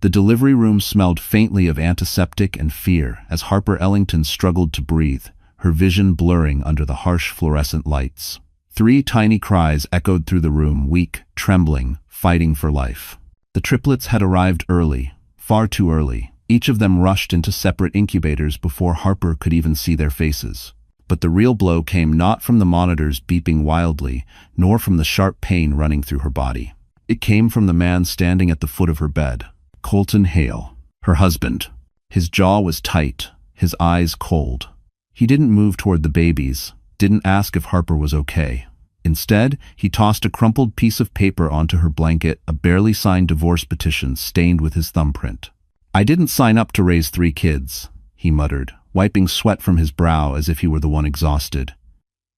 The delivery room smelled faintly of antiseptic and fear as Harper Ellington struggled to breathe, her vision blurring under the harsh fluorescent lights. 3 tiny cries echoed through the room, weak, trembling, fighting for life. The triplets had arrived early, far too early. Each of them rushed into separate incubators before Harper could even see their faces. But the real blow came not from the monitors beeping wildly, nor from the sharp pain running through her body. It came from the man standing at the foot of her bed. Colton Hale, her husband. His jaw was tight, his eyes cold. He didn't move toward the babies, didn't ask if Harper was okay. Instead, he tossed a crumpled piece of paper onto her blanket, a barely signed divorce petition stained with his thumbprint. "I didn't sign up to raise 3 kids, he muttered, wiping sweat from his brow as if he were the one exhausted.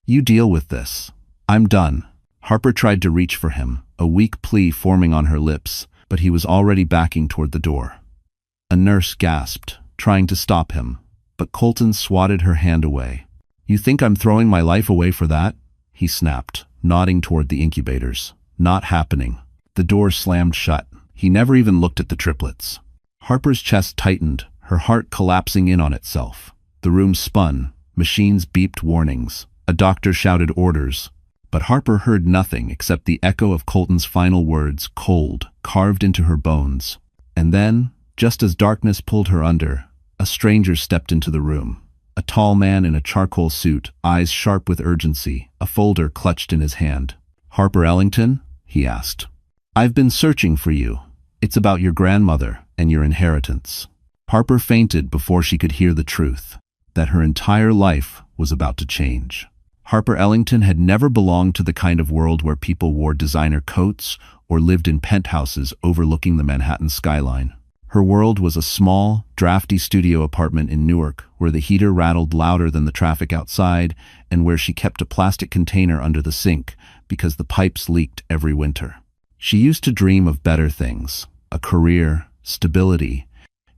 "You deal with this. I'm done." Harper tried to reach for him, a weak plea forming on her lips, but he was already backing toward the door. A nurse gasped, trying to stop him, but Colton swatted her hand away. "You think I'm throwing my life away for that?" he snapped, nodding toward the incubators. "Not happening." The door slammed shut. He never even looked at the triplets. Harper's chest tightened, her heart collapsing in on itself. The room spun, machines beeped warnings, a doctor shouted orders. But Harper heard nothing except the echo of Colton's final words, cold, carved into her bones. And then, just as darkness pulled her under, a stranger stepped into the room. A tall man in a charcoal suit, eyes sharp with urgency, a folder clutched in his hand. "Harper Ellington?" he asked. "I've been searching for you. It's about your grandmother and your inheritance." Harper fainted before she could hear the truth, that her entire life was about to change. Harper Ellington had never belonged to the kind of world where people wore designer coats or lived in penthouses overlooking the Manhattan skyline. Her world was a small, drafty studio apartment in Newark where the heater rattled louder than the traffic outside and where she kept a plastic container under the sink because the pipes leaked every winter. She used to dream of better things, a career, stability,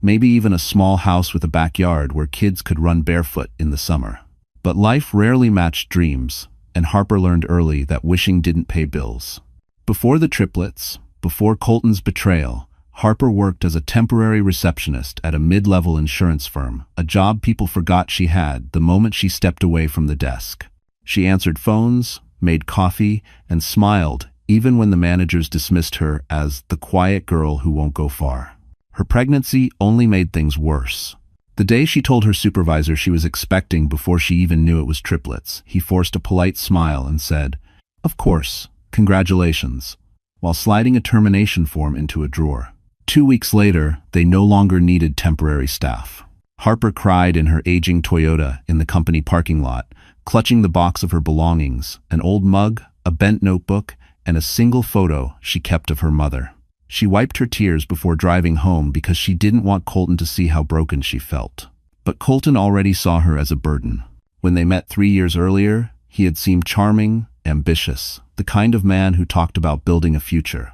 maybe even a small house with a backyard where kids could run barefoot in the summer. But life rarely matched dreams, and Harper learned early that wishing didn't pay bills. Before the triplets, before Colton's betrayal, Harper worked as a temporary receptionist at a mid-level insurance firm, a job people forgot she had the moment she stepped away from the desk. She answered phones, made coffee, and smiled even when the managers dismissed her as the quiet girl who won't go far. Her pregnancy only made things worse. The day she told her supervisor she was expecting before she even knew it was triplets, he forced a polite smile and said, "Of course, congratulations," while sliding a termination form into a drawer. 2 weeks later, they no longer needed temporary staff. Harper cried in her aging Toyota in the company parking lot, clutching the box of her belongings, an old mug, a bent notebook, and a single photo she kept of her mother. She wiped her tears before driving home because she didn't want Colton to see how broken she felt. But Colton already saw her as a burden. When they met 3 years earlier, he had seemed charming, ambitious, the kind of man who talked about building a future.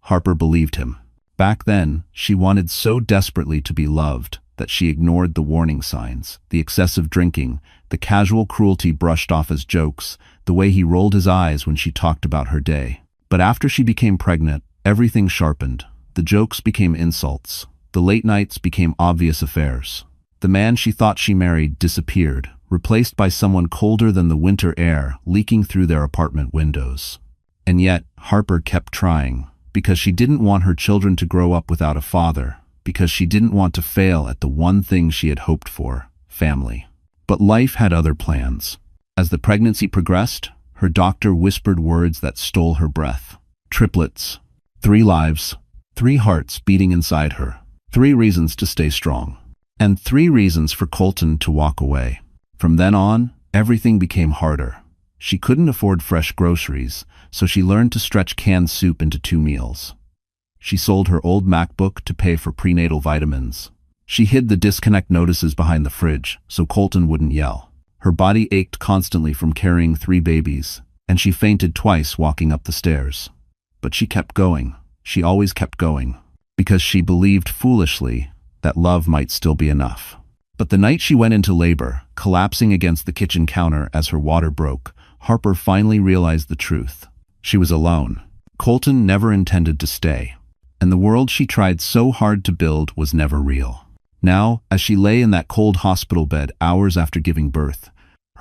Harper believed him. Back then, she wanted so desperately to be loved that she ignored the warning signs, the excessive drinking, the casual cruelty brushed off as jokes, the way he rolled his eyes when she talked about her day. But after she became pregnant, everything sharpened. The jokes became insults. The late nights became obvious affairs. The man she thought she married disappeared, replaced by someone colder than the winter air leaking through their apartment windows. And yet, Harper kept trying, because she didn't want her children to grow up without a father, because she didn't want to fail at the one thing she had hoped for, family. But life had other plans. As the pregnancy progressed, her doctor whispered words that stole her breath. Triplets. 3 lives, 3 hearts beating inside her, 3 reasons to stay strong, and 3 reasons for Colton to walk away. From then on, everything became harder. She couldn't afford fresh groceries, so she learned to stretch canned soup into 2 meals. She sold her old MacBook to pay for prenatal vitamins. She hid the disconnect notices behind the fridge so Colton wouldn't yell. Her body ached constantly from carrying 3 babies, and she fainted twice walking up the stairs. But she kept going. She always kept going, because she believed foolishly that love might still be enough. But the night she went into labor, collapsing against the kitchen counter as her water broke, Harper finally realized the truth. She was alone. Colton never intended to stay. and the world she tried so hard to build was never real. Now, as she lay in that cold hospital bed hours after giving birth,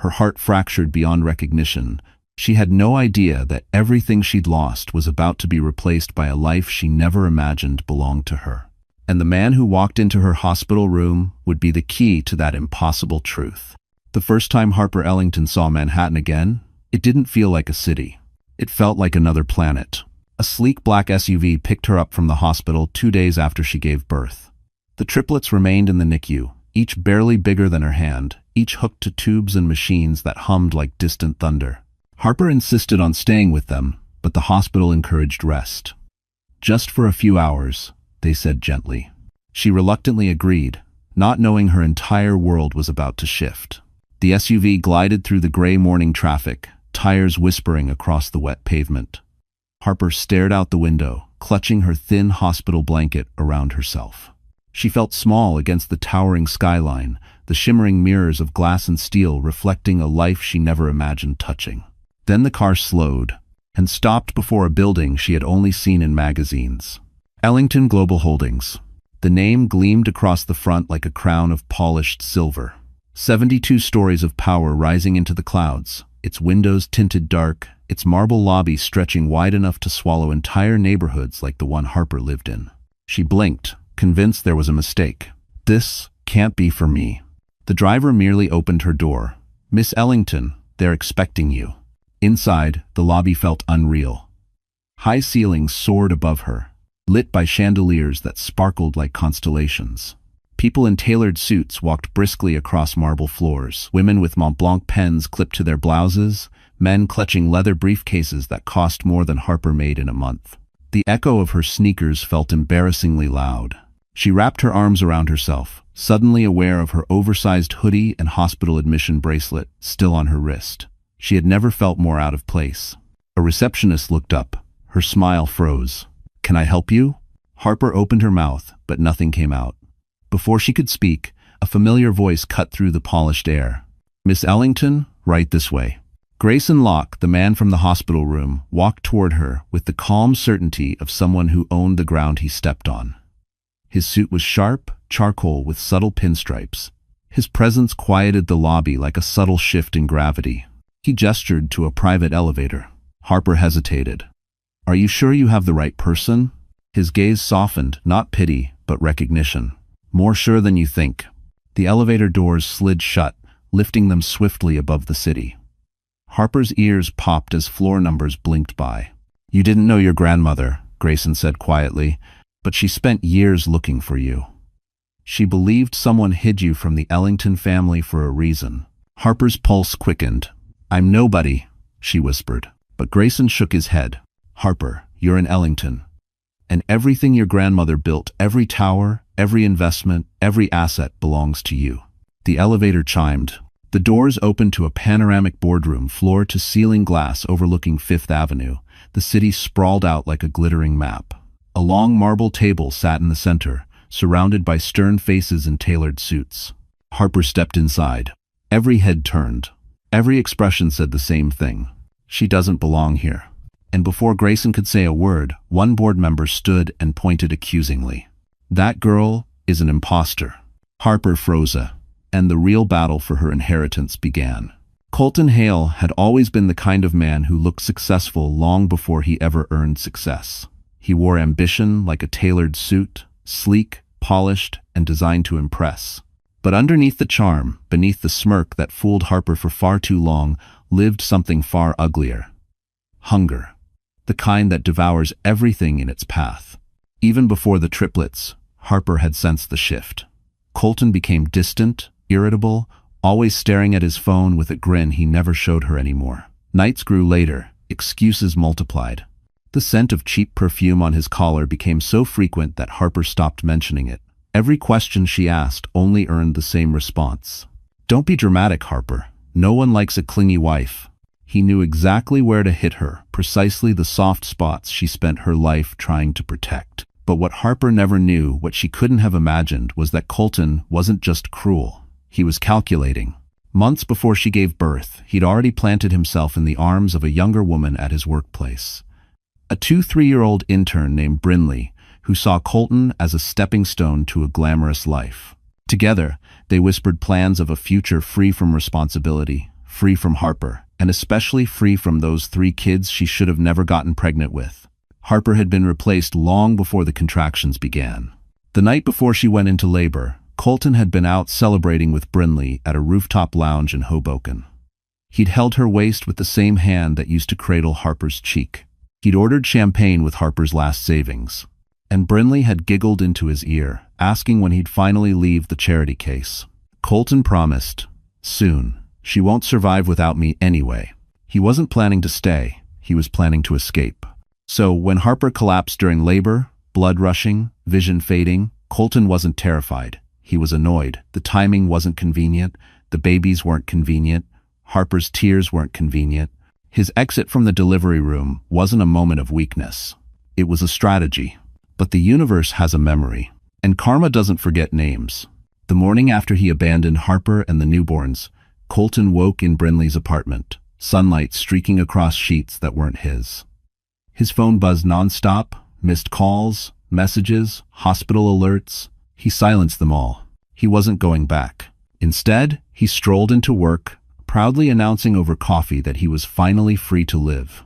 her heart fractured beyond recognition, she had no idea that everything she'd lost was about to be replaced by a life she never imagined belonged to her. And the man who walked into her hospital room would be the key to that impossible truth. The first time Harper Ellington saw Manhattan again, it didn't feel like a city. It felt like another planet. A sleek black SUV picked her up from the hospital 2 days after she gave birth. The triplets remained in the NICU, each barely bigger than her hand, each hooked to tubes and machines that hummed like distant thunder. Harper insisted on staying with them, but the hospital encouraged rest. "Just for a few hours," they said gently. She reluctantly agreed, not knowing her entire world was about to shift. The SUV glided through the gray morning traffic, tires whispering across the wet pavement. Harper stared out the window, clutching her thin hospital blanket around herself. She felt small against the towering skyline, the shimmering mirrors of glass and steel reflecting a life she never imagined touching. Then the car slowed and stopped before a building she had only seen in magazines. Ellington Global Holdings. The name gleamed across the front like a crown of polished silver. 72 stories of power rising into the clouds, its windows tinted dark, its marble lobby stretching wide enough to swallow entire neighborhoods like the one Harper lived in. She blinked, convinced there was a mistake. "This can't be for me." The driver merely opened her door. "Miss Ellington, they're expecting you." Inside, the lobby felt unreal. High ceilings soared above her, lit by chandeliers that sparkled like constellations. People in tailored suits walked briskly across marble floors, women with Mont Blanc pens clipped to their blouses, men clutching leather briefcases that cost more than Harper made in a month. The echo of her sneakers felt embarrassingly loud. She wrapped her arms around herself, suddenly aware of her oversized hoodie and hospital admission bracelet still on her wrist. She had never felt more out of place. A receptionist looked up. Her smile froze. "Can I help you?" Harper opened her mouth, but nothing came out. Before she could speak, a familiar voice cut through the polished air. "Miss Ellington, right this way." Grayson Locke, the man from the hospital room, walked toward her with the calm certainty of someone who owned the ground he stepped on. His suit was sharp, charcoal with subtle pinstripes. His presence quieted the lobby like a subtle shift in gravity. He gestured to a private elevator. Harper hesitated. "Are you sure you have the right person?" His gaze softened, not pity, but recognition. "More sure than you think." The elevator doors slid shut, lifting them swiftly above the city. Harper's ears popped as floor numbers blinked by. "You didn't know your grandmother," Grayson said quietly, "but she spent years looking for you. She believed someone hid you from the Ellington family for a reason." Harper's pulse quickened. "I'm nobody," she whispered. But Grayson shook his head. "Harper, you're an Ellington. And everything your grandmother built, every tower, every investment, every asset belongs to you." The elevator chimed. The doors opened to a panoramic boardroom, floor-to-ceiling glass overlooking Fifth Avenue. The city sprawled out like a glittering map. A long marble table sat in the center, surrounded by stern faces in tailored suits. Harper stepped inside. Every head turned. Every expression said the same thing. "She doesn't belong here." And before Grayson could say a word, one board member stood and pointed accusingly. "That girl is an imposter." Harper froze, and the real battle for her inheritance began. Colton Hale had always been the kind of man who looked successful long before he ever earned success. He wore ambition like a tailored suit, sleek, polished, and designed to impress. But underneath the charm, beneath the smirk that fooled Harper for far too long, lived something far uglier. Hunger. The kind that devours everything in its path. Even before the triplets, Harper had sensed the shift. Colton became distant, irritable, always staring at his phone with a grin he never showed her anymore. Nights grew later, excuses multiplied. The scent of cheap perfume on his collar became so frequent that Harper stopped mentioning it. Every question she asked only earned the same response. "Don't be dramatic, Harper. No one likes a clingy wife." He knew exactly where to hit her, precisely the soft spots she spent her life trying to protect. But what Harper never knew, what she couldn't have imagined, was that Colton wasn't just cruel. He was calculating. Months before she gave birth, he'd already planted himself in the arms of a younger woman at his workplace. A 2-3-year-old intern named Brinley, who saw Colton as a stepping stone to a glamorous life. Together, they whispered plans of a future free from responsibility, free from Harper, and especially free from those 3 kids she should have never gotten pregnant with. Harper had been replaced long before the contractions began. The night before she went into labor, Colton had been out celebrating with Brinley at a rooftop lounge in Hoboken. He'd held her waist with the same hand that used to cradle Harper's cheek. He'd ordered champagne with Harper's last savings. And Brinley had giggled into his ear, asking when he'd finally leave the charity case. Colton promised, "Soon. She won't survive without me anyway." He wasn't planning to stay. He was planning to escape. So when Harper collapsed during labor, blood rushing, vision fading, Colton wasn't terrified. He was annoyed. The timing wasn't convenient. The babies weren't convenient. Harper's tears weren't convenient. His exit from the delivery room wasn't a moment of weakness. It was a strategy. But the universe has a memory, and karma doesn't forget names. The morning after he abandoned Harper and the newborns, Colton woke in Brinley's apartment, sunlight streaking across sheets that weren't his. His phone buzzed nonstop, missed calls, messages, hospital alerts. He silenced them all. He wasn't going back. Instead, he strolled into work, proudly announcing over coffee that he was finally free to live.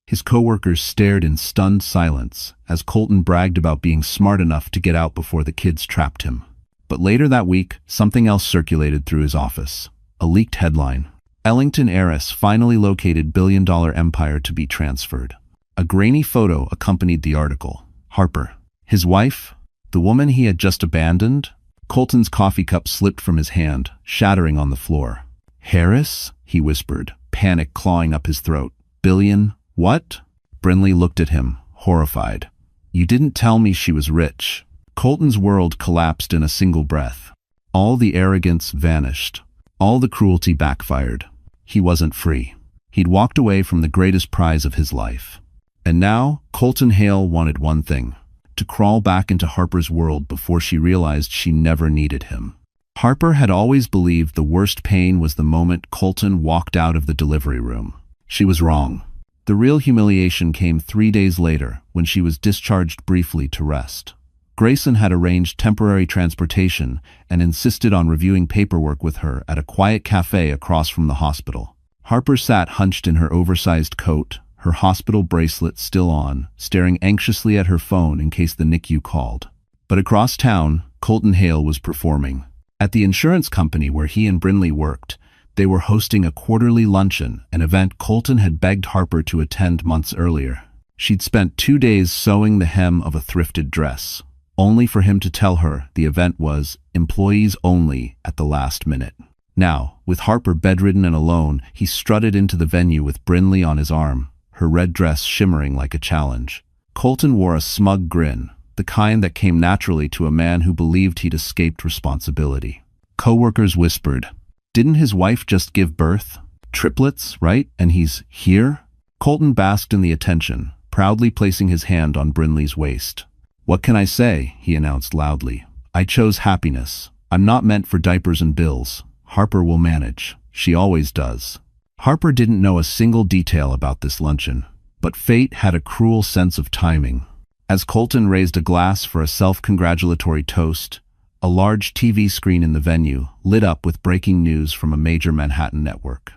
His coworkers stared in stunned silence as Colton bragged about being smart enough to get out before the kids trapped him. But later that week, something else circulated through his office. A leaked headline. Ellington heiress finally located billion-dollar empire to be transferred. A grainy photo accompanied the article. Harper. His wife? The woman he had just abandoned? Colton's coffee cup slipped from his hand, shattering on the floor. "Harris?" he whispered, panic clawing up his throat. "Billion? What?" Brinley looked at him, horrified. "You didn't tell me she was rich." Colton's world collapsed in a single breath. All the arrogance vanished. All the cruelty backfired. He wasn't free. He'd walked away from the greatest prize of his life. And now, Colton Hale wanted one thing: to crawl back into Harper's world before she realized she never needed him. Harper had always believed the worst pain was the moment Colton walked out of the delivery room. She was wrong. The real humiliation came 3 days later, when she was discharged briefly to rest. Grayson had arranged temporary transportation and insisted on reviewing paperwork with her at a quiet cafe across from the hospital. Harper sat hunched in her oversized coat, her hospital bracelet still on, staring anxiously at her phone in case the NICU called. But across town, Colton Hale was performing. At the insurance company where he and Brinley worked, they were hosting a quarterly luncheon, an event Colton had begged Harper to attend months earlier. She'd spent 2 days sewing the hem of a thrifted dress, only for him to tell her the event was employees only at the last minute. Now, with Harper bedridden and alone, he strutted into the venue with Brinley on his arm, her red dress shimmering like a challenge. Colton wore a smug grin, the kind that came naturally to a man who believed he'd escaped responsibility. Coworkers whispered, "Didn't his wife just give birth? Triplets, right? And he's here?" Colton basked in the attention, proudly placing his hand on Brinley's waist. "What can I say?" he announced loudly. "I chose happiness. I'm not meant for diapers and bills. Harper will manage. She always does." Harper didn't know a single detail about this luncheon, but fate had a cruel sense of timing. As Colton raised a glass for a self-congratulatory toast, a large TV screen in the venue lit up with breaking news from a major Manhattan network.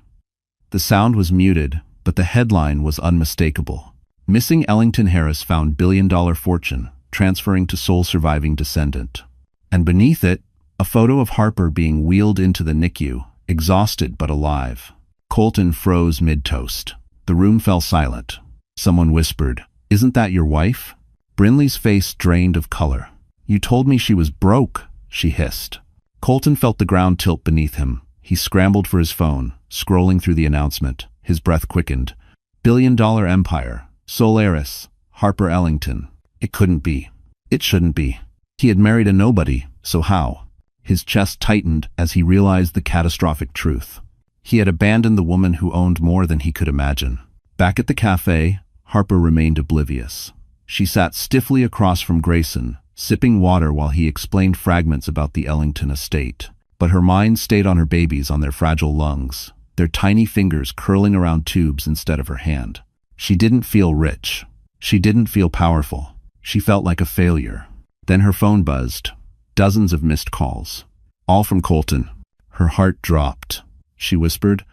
The sound was muted, but the headline was unmistakable. Missing Ellington Harris found billion-dollar fortune, transferring to sole surviving descendant. And beneath it, a photo of Harper being wheeled into the NICU, exhausted but alive. Colton froze mid-toast. The room fell silent. Someone whispered, "Isn't that your wife?" Brinley's face drained of color. "You told me she was broke," she hissed. Colton felt the ground tilt beneath him. He scrambled for his phone, scrolling through the announcement. His breath quickened. Billion-dollar empire. Sole heiress. Harper Ellington. It couldn't be. It shouldn't be. He had married a nobody, so how? His chest tightened as he realized the catastrophic truth. He had abandoned the woman who owned more than he could imagine. Back at the cafe, Harper remained oblivious. She sat stiffly across from Grayson, sipping water while he explained fragments about the Ellington estate. But her mind stayed on her babies, on their fragile lungs, their tiny fingers curling around tubes instead of her hand. She didn't feel rich. She didn't feel powerful. She felt like a failure. Then her phone buzzed. Dozens of missed calls. All from Colton. Her heart dropped. She whispered,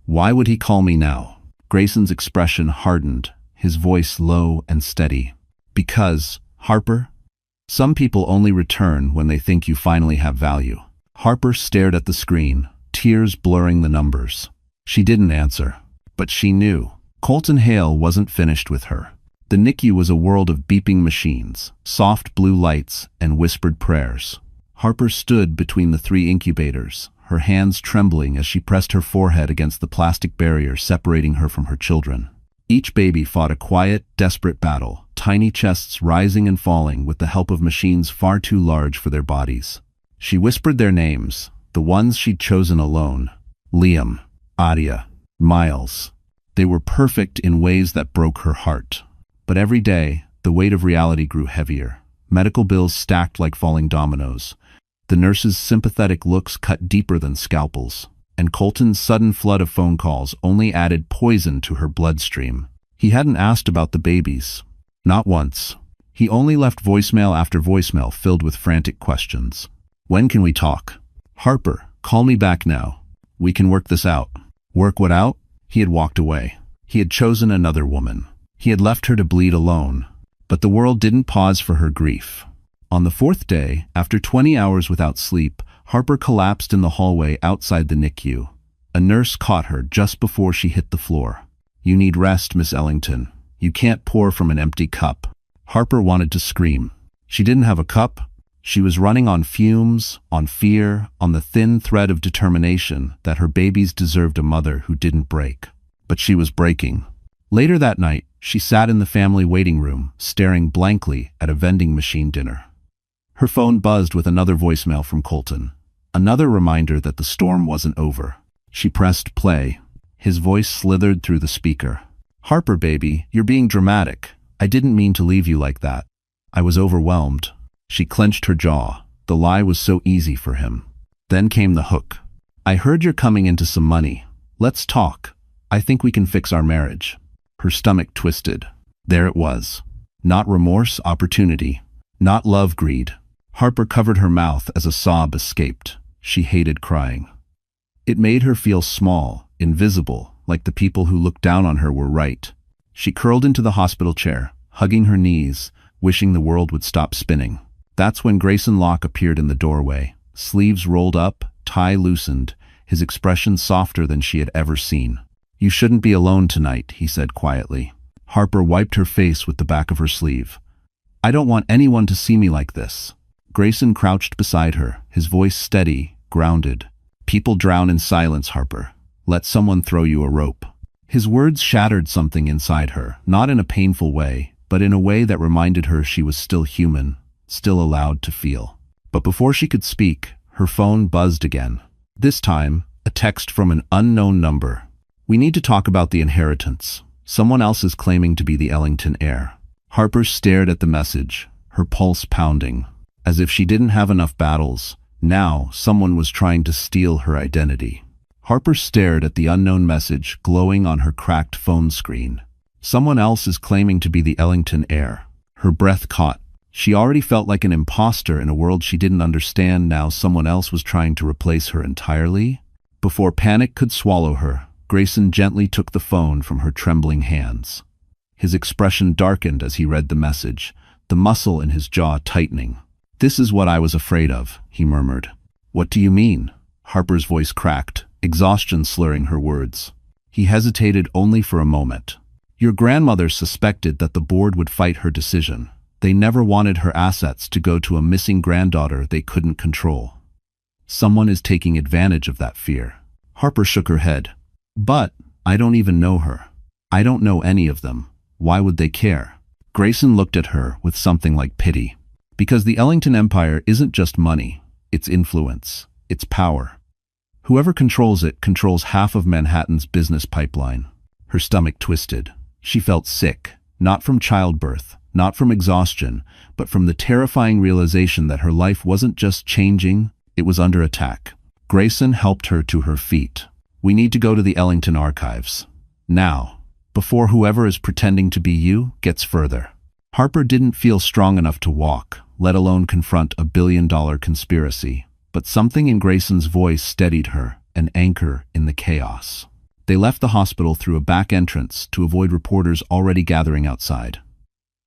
"Why would he call me now?" Grayson's expression hardened, his voice low and steady. "Because, Harper, some people only return when they think you finally have value." Harper stared at the screen, tears blurring the numbers. She didn't answer, but she knew. Colton Hale wasn't finished with her. The NICU was a world of beeping machines, soft blue lights, and whispered prayers. Harper stood between the 3 incubators, her hands trembling as she pressed her forehead against the plastic barrier separating her from her children. Each baby fought a quiet, desperate battle, tiny chests rising and falling with the help of machines far too large for their bodies. She whispered their names, the ones she'd chosen alone. Liam, Adia, Miles. They were perfect in ways that broke her heart. But every day, the weight of reality grew heavier. Medical bills stacked like falling dominoes. The nurses' sympathetic looks cut deeper than scalpels. And Colton's sudden flood of phone calls only added poison to her bloodstream. He hadn't asked about the babies. Not once. He only left voicemail after voicemail filled with frantic questions. "When can we talk?" "Harper, call me back now. We can work this out." Work what out? He had walked away. He had chosen another woman. He had left her to bleed alone. But the world didn't pause for her grief. On the 4th day, after 20 hours without sleep, Harper collapsed in the hallway outside the NICU. A nurse caught her just before she hit the floor. "You need rest, Miss Ellington. You can't pour from an empty cup." Harper wanted to scream. She didn't have a cup. She was running on fumes, on fear, on the thin thread of determination that her babies deserved a mother who didn't break. But she was breaking. Later that night, she sat in the family waiting room, staring blankly at a vending machine dinner. Her phone buzzed with another voicemail from Colton. Another reminder that the storm wasn't over. She pressed play. His voice slithered through the speaker. "Harper, baby, you're being dramatic. I didn't mean to leave you like that. I was overwhelmed." She clenched her jaw. The lie was so easy for him. Then came the hook. "I heard you're coming into some money. Let's talk. I think we can fix our marriage." Her stomach twisted. There it was. Not remorse, opportunity. Not love, greed. Harper covered her mouth as a sob escaped. She hated crying. It made her feel small, invisible, like the people who looked down on her were right. She curled into the hospital chair, hugging her knees, wishing the world would stop spinning. That's when Grayson Locke appeared in the doorway, sleeves rolled up, tie loosened, his expression softer than she had ever seen. "You shouldn't be alone tonight," he said quietly. Harper wiped her face with the back of her sleeve. "I don't want anyone to see me like this." Grayson crouched beside her, his voice steady, grounded. "People drown in silence, Harper. Let someone throw you a rope." His words shattered something inside her, not in a painful way, but in a way that reminded her she was still human, still allowed to feel. But before she could speak, her phone buzzed again. This time, a text from an unknown number. "We need to talk about the inheritance. Someone else is claiming to be the Ellington heir." Harper stared at the message, her pulse pounding. As if she didn't have enough battles, now someone was trying to steal her identity. Harper stared at the unknown message glowing on her cracked phone screen. Someone else is claiming to be the Ellington heir. Her breath caught. She already felt like an imposter in a world she didn't understand. Now someone else was trying to replace her entirely. Before panic could swallow her, Grayson gently took the phone from her trembling hands. His expression darkened as he read the message, the muscle in his jaw tightening. "This is what I was afraid of," he murmured. "What do you mean?" Harper's voice cracked, exhaustion slurring her words. He hesitated only for a moment. "Your grandmother suspected that the board would fight her decision. They never wanted her assets to go to a missing granddaughter they couldn't control. Someone is taking advantage of that fear." Harper shook her head. "But I don't even know her. I don't know any of them. Why would they care?" Grayson looked at her with something like pity. "Because the Ellington Empire isn't just money, it's influence, it's power. Whoever controls it controls half of Manhattan's business pipeline." Her stomach twisted. She felt sick, not from childbirth, not from exhaustion, but from the terrifying realization that her life wasn't just changing, it was under attack. Grayson helped her to her feet. "We need to go to the Ellington archives. Now, before whoever is pretending to be you gets further." Harper didn't feel strong enough to walk, let alone confront a billion-dollar conspiracy. But something in Grayson's voice steadied her, an anchor in the chaos. They left the hospital through a back entrance to avoid reporters already gathering outside.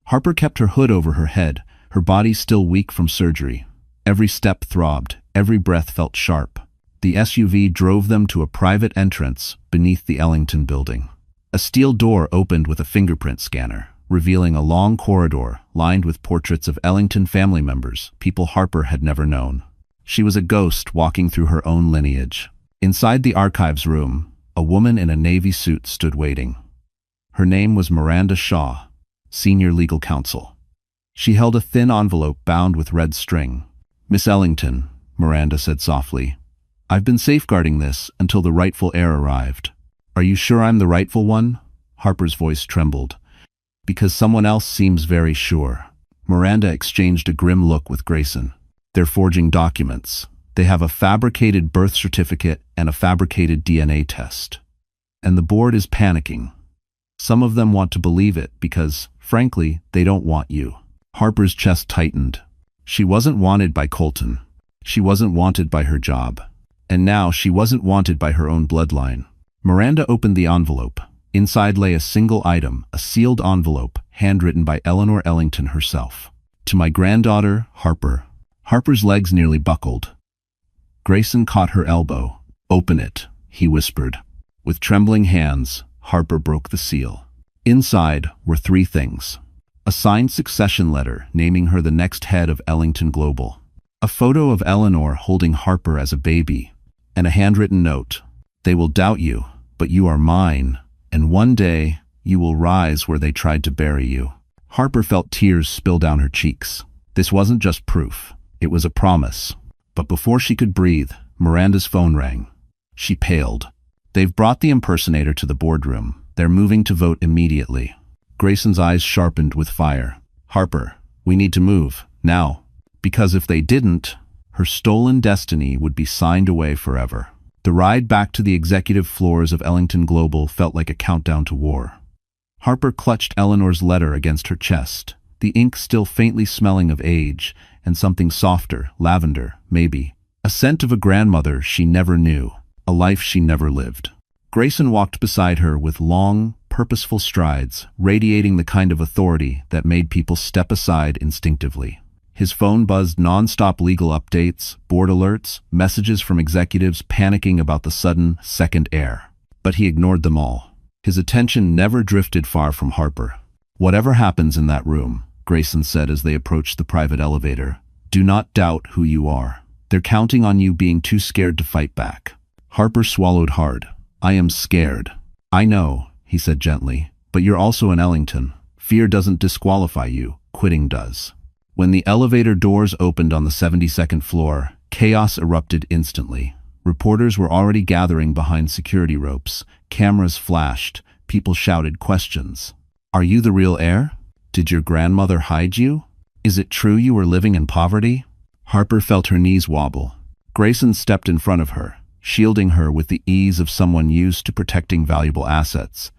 Harper kept her hood over her head, her body still weak from surgery. Every step throbbed, every breath felt sharp. The SUV drove them to a private entrance beneath the Ellington building. A steel door opened with a fingerprint scanner, revealing a long corridor lined with portraits of Ellington family members, people Harper had never known. She was a ghost walking through her own lineage. Inside the archives room, a woman in a navy suit stood waiting. Her name was Miranda Shaw, senior legal counsel. She held a thin envelope bound with red string. "Miss Ellington," Miranda said softly, "I've been safeguarding this until the rightful heir arrived." "Are you sure I'm the rightful one?" Harper's voice trembled. "Because someone else seems very sure." Miranda exchanged a grim look with Grayson. "They're forging documents. They have a fabricated birth certificate and a fabricated DNA test. And the board is panicking. Some of them want to believe it because, frankly, they don't want you." Harper's chest tightened. She wasn't wanted by Colton. She wasn't wanted by her job. And now she wasn't wanted by her own bloodline. Miranda opened the envelope. Inside lay a single item, a sealed envelope, handwritten by Eleanor Ellington herself. "To my granddaughter, Harper." Harper's legs nearly buckled. Grayson caught her elbow. "Open it," he whispered. With trembling hands, Harper broke the seal. Inside were three things. A signed succession letter naming her the next head of Ellington Global. A photo of Eleanor holding Harper as a baby. And a handwritten note. "They will doubt you, but you are mine, and one day you will rise where they tried to bury you." Harper felt tears spill down her cheeks. This wasn't just proof. It was a promise. But before she could breathe, Miranda's phone rang. She paled. "They've brought the impersonator to the boardroom. They're moving to vote immediately." Grayson's eyes sharpened with fire. "Harper, we need to move, now. Because if they didn't, her stolen destiny would be signed away forever." The ride back to the executive floors of Ellington Global felt like a countdown to war. Harper clutched Eleanor's letter against her chest, the ink still faintly smelling of age, and something softer, lavender, maybe. A scent of a grandmother she never knew, a life she never lived. Grayson walked beside her with long, purposeful strides, radiating the kind of authority that made people step aside instinctively. His phone buzzed non-stop legal updates, board alerts, messages from executives panicking about the sudden second heir. But he ignored them all. His attention never drifted far from Harper. "Whatever happens in that room," Grayson said as they approached the private elevator, "do not doubt who you are. They're counting on you being too scared to fight back." Harper swallowed hard. "I am scared." "I know," he said gently, "but you're also an Ellington. Fear doesn't disqualify you, quitting does." When the elevator doors opened on the 72nd floor, chaos erupted instantly. Reporters were already gathering behind security ropes. Cameras flashed. People shouted questions. "Are you the real heir? Did your grandmother hide you? Is it true you were living in poverty?" Harper felt her knees wobble. Grayson stepped in front of her, shielding her with the ease of someone used to protecting valuable assets.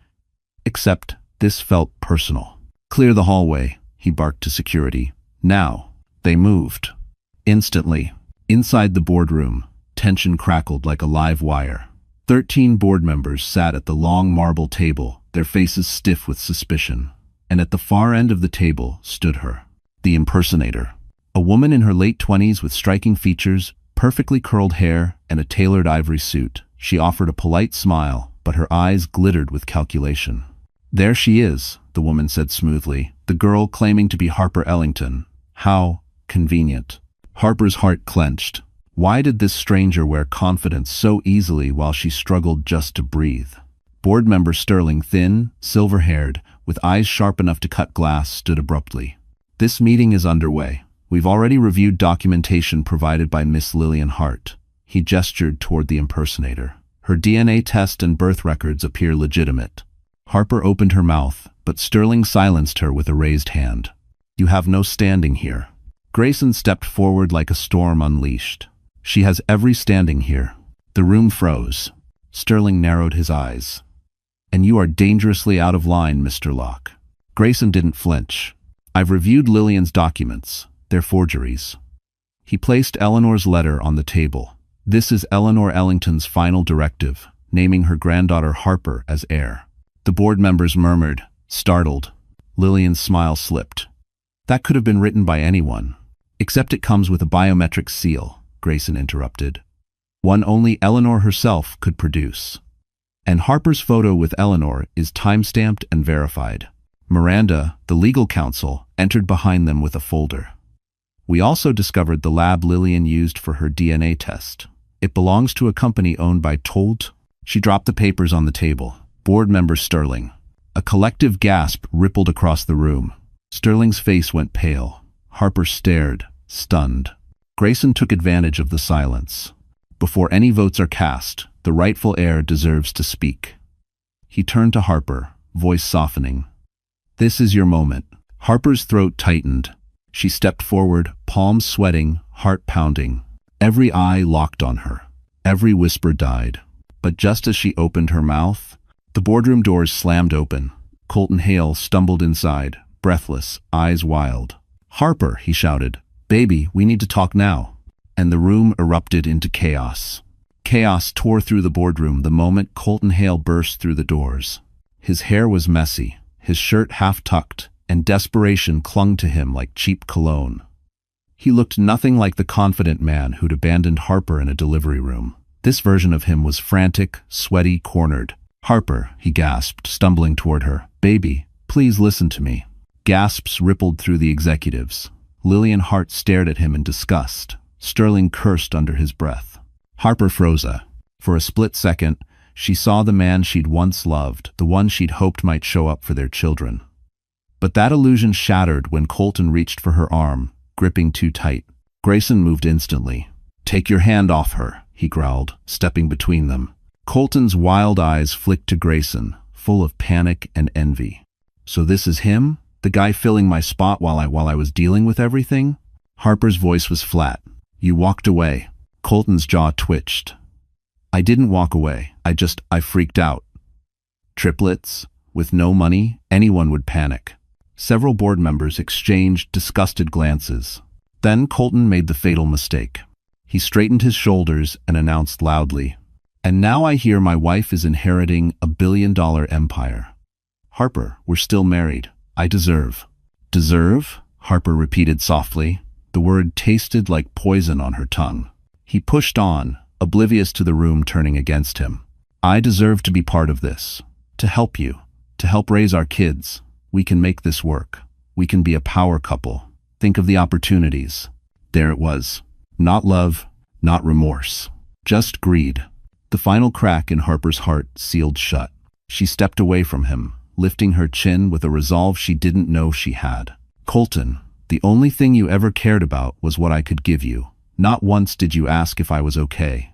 Except this felt personal. "Clear the hallway," he barked to security. Now, they moved. Instantly, inside the boardroom, tension crackled like a live wire. 13 board members sat at the long marble table, their faces stiff with suspicion. And at the far end of the table stood her, the impersonator. A woman in her late 20s with striking features, perfectly curled hair, and a tailored ivory suit. She offered a polite smile, but her eyes glittered with calculation. "There she is," the woman said smoothly, "the girl claiming to be Harper Ellington. How convenient." Harper's heart clenched. Why did this stranger wear confidence so easily while she struggled just to breathe? Board member Sterling, thin, silver-haired, with eyes sharp enough to cut glass, stood abruptly. "This meeting is underway. We've already reviewed documentation provided by Miss Lillian Hart." He gestured toward the impersonator. "Her DNA test and birth records appear legitimate." Harper opened her mouth, but Sterling silenced her with a raised hand. "You have no standing here." Grayson stepped forward like a storm unleashed. "She has every standing here." The room froze. Sterling narrowed his eyes. "And you are dangerously out of line, Mr. Locke." Grayson didn't flinch. I've reviewed Lillian's documents. They're forgeries. He placed Eleanor's letter on the table. This is Eleanor Ellington's final directive, naming her granddaughter Harper as heir. The board members murmured, startled. Lillian's smile slipped. That could have been written by anyone. Except it comes with a biometric seal, Grayson interrupted. One only Eleanor herself could produce. And Harper's photo with Eleanor is time-stamped and verified. Miranda, the legal counsel, entered behind them with a folder. We also discovered the lab Lillian used for her DNA test. It belongs to a company owned by Tolt. She dropped the papers on the table. Board member Sterling. A collective gasp rippled across the room. Sterling's face went pale. Harper stared, stunned. Grayson took advantage of the silence. Before any votes are cast, the rightful heir deserves to speak. He turned to Harper, voice softening. This is your moment. Harper's throat tightened. She stepped forward, palms sweating, heart pounding. Every eye locked on her. Every whisper died. But just as she opened her mouth, the boardroom doors slammed open. Colton Hale stumbled inside, breathless, eyes wild. Harper, he shouted. Baby, we need to talk now. And the room erupted into chaos. Chaos tore through the boardroom the moment Colton Hale burst through the doors. His hair was messy, his shirt half-tucked, and desperation clung to him like cheap cologne. He looked nothing like the confident man who'd abandoned Harper in a delivery room. This version of him was frantic, sweaty, cornered. Harper, he gasped, stumbling toward her. Baby, please listen to me. Gasps rippled through the executives. Lillian Hart stared at him in disgust. Sterling cursed under his breath. Harper froze. For a split second, she saw the man she'd once loved, the one she'd hoped might show up for their children. But that illusion shattered when Colton reached for her arm, gripping too tight. Grayson moved instantly. Take your hand off her, he growled, stepping between them. Colton's wild eyes flicked to Grayson, full of panic and envy. So this is him? The guy filling my spot while I was dealing with everything? Harper's voice was flat. You walked away. Colton's jaw twitched. I didn't walk away. I freaked out. Triplets? With no money, anyone would panic. Several board members exchanged disgusted glances. Then Colton made the fatal mistake. He straightened his shoulders and announced loudly, and now I hear my wife is inheriting a billion-dollar empire. Harper, we're still married. I deserve. Deserve? Harper repeated softly. The word tasted like poison on her tongue. He pushed on, oblivious to the room turning against him. I deserve to be part of this. To help you. To help raise our kids. We can make this work. We can be a power couple. Think of the opportunities. There it was. Not love, not remorse. Just greed. The final crack in Harper's heart sealed shut. She stepped away from him, lifting her chin with a resolve she didn't know she had. Colton, the only thing you ever cared about was what I could give you. Not once did you ask if I was okay.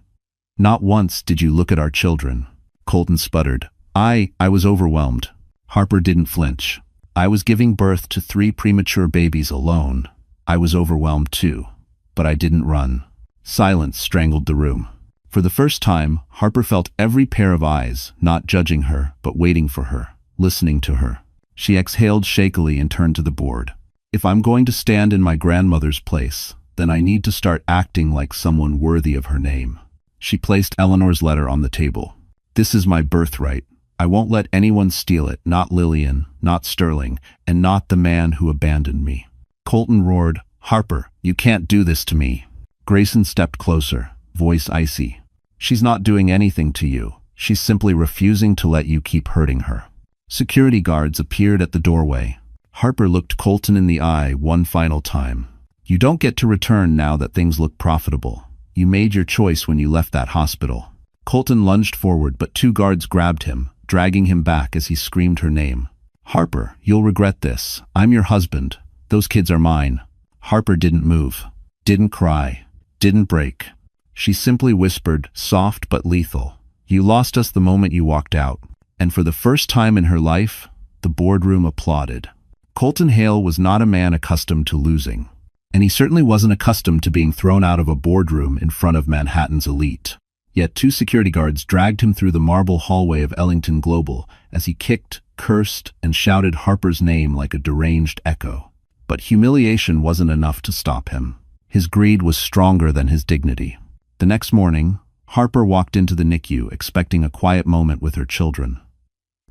Not once did you look at our children. Colton sputtered. I was overwhelmed. Harper didn't flinch. I was giving birth to 3 premature babies alone. I was overwhelmed too. But I didn't run. Silence strangled the room. For the first time, Harper felt every pair of eyes, not judging her, but waiting for her, listening to her. She exhaled shakily and turned to the board. If I'm going to stand in my grandmother's place, then I need to start acting like someone worthy of her name. She placed Eleanor's letter on the table. This is my birthright. I won't let anyone steal it, not Lillian, not Sterling, and not the man who abandoned me. Colton roared, Harper, you can't do this to me. Grayson stepped closer, voice icy. She's not doing anything to you. She's simply refusing to let you keep hurting her. Security guards appeared at the doorway. Harper looked Colton in the eye one final time. You don't get to return now that things look profitable. You made your choice when you left that hospital. Colton lunged forward, but 2 guards grabbed him, dragging him back as he screamed her name. Harper, you'll regret this. I'm your husband. Those kids are mine. Harper didn't move, didn't cry, didn't break. She simply whispered, soft but lethal. You lost us the moment you walked out. And for the first time in her life, the boardroom applauded. Colton Hale was not a man accustomed to losing. And he certainly wasn't accustomed to being thrown out of a boardroom in front of Manhattan's elite. Yet 2 security guards dragged him through the marble hallway of Ellington Global as he kicked, cursed, and shouted Harper's name like a deranged echo. But humiliation wasn't enough to stop him. His greed was stronger than his dignity. The next morning, Harper walked into the NICU expecting a quiet moment with her children.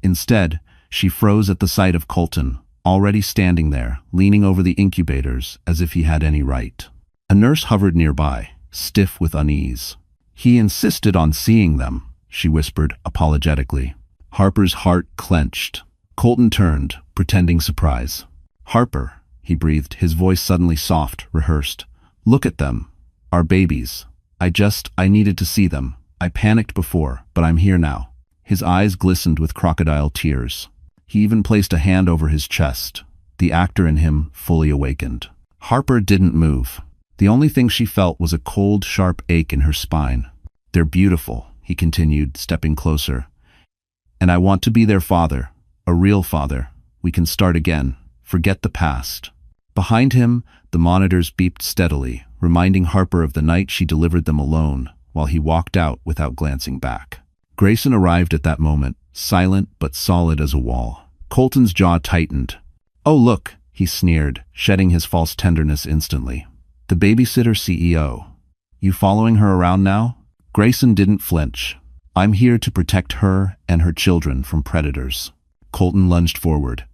Instead, she froze at the sight of Colton, already standing there, leaning over the incubators as if he had any right. A nurse hovered nearby, stiff with unease. "He insisted on seeing them," she whispered apologetically. Harper's heart clenched. Colton turned, pretending surprise. "Harper," he breathed, his voice suddenly soft, rehearsed. "Look at them. Our babies. I needed to see them. I panicked before, but I'm here now." His eyes glistened with crocodile tears. He even placed a hand over his chest, the actor in him fully awakened. Harper didn't move. The only thing she felt was a cold, sharp ache in her spine. "They're beautiful," he continued, stepping closer. "And I want to be their father, a real father. We can start again. Forget the past." Behind him, the monitors beeped steadily, reminding Harper of the night she delivered them alone, while he walked out without glancing back. Grayson arrived at that moment, silent but solid as a wall. Colton's jaw tightened. "Oh look," he sneered, shedding his false tenderness instantly. "The babysitter CEO. You following her around now?" Grayson didn't flinch. "I'm here to protect her and her children from predators." Colton lunged forward.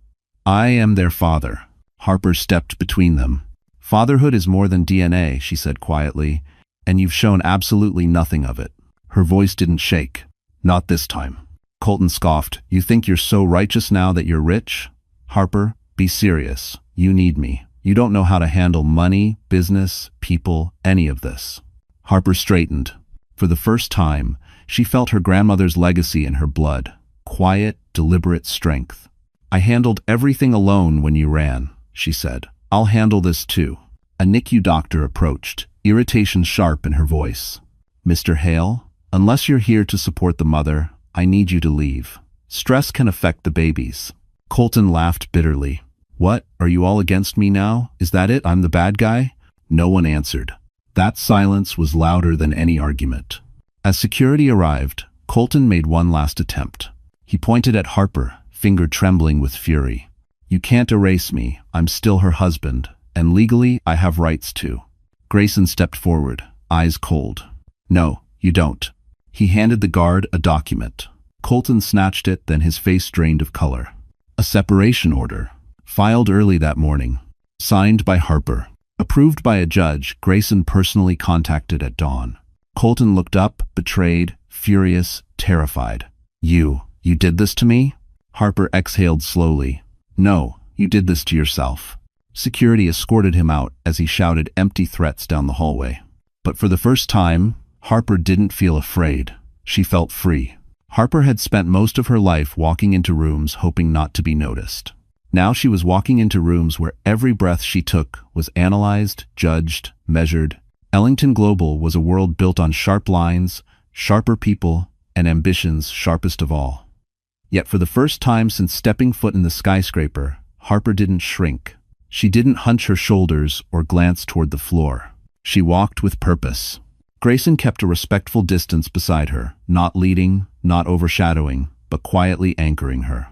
"I am their father." Harper stepped between them. "Fatherhood is more than DNA," she said quietly, "and you've shown absolutely nothing of it." Her voice didn't shake. "Not this time." Colton scoffed. "You think you're so righteous now that you're rich? Harper, be serious. You need me. You don't know how to handle money, business, people, any of this." Harper straightened. For the first time, she felt her grandmother's legacy in her blood. Quiet, deliberate strength. "I handled everything alone when you ran," she said. "I'll handle this too." A NICU doctor approached, irritation sharp in her voice. "Mr. Hale, unless you're here to support the mother, I need you to leave. Stress can affect the babies." Colton laughed bitterly. "What, are you all against me now? Is that it? I'm the bad guy?" No one answered. That silence was louder than any argument. As security arrived, Colton made one last attempt. He pointed at Harper, finger trembling with fury. "You can't erase me. I'm still her husband, and legally I have rights too." Grayson stepped forward, eyes cold. "No, you don't." He handed the guard a document. Colton snatched it, then his face drained of color. A separation order, filed early that morning, signed by Harper. Approved by a judge, Grayson personally contacted at dawn. Colton looked up, betrayed, furious, terrified. You did this to me?" Harper exhaled slowly. "No, you did this to yourself." Security escorted him out as he shouted empty threats down the hallway. But for the first time, Harper didn't feel afraid. She felt free. Harper had spent most of her life walking into rooms hoping not to be noticed. Now she was walking into rooms where every breath she took was analyzed, judged, measured. Ellington Global was a world built on sharp lines, sharper people, and ambitions sharpest of all. Yet for the first time since stepping foot in the skyscraper, Harper didn't shrink. She didn't hunch her shoulders or glance toward the floor. She walked with purpose. Grayson kept a respectful distance beside her, not leading, not overshadowing, but quietly anchoring her.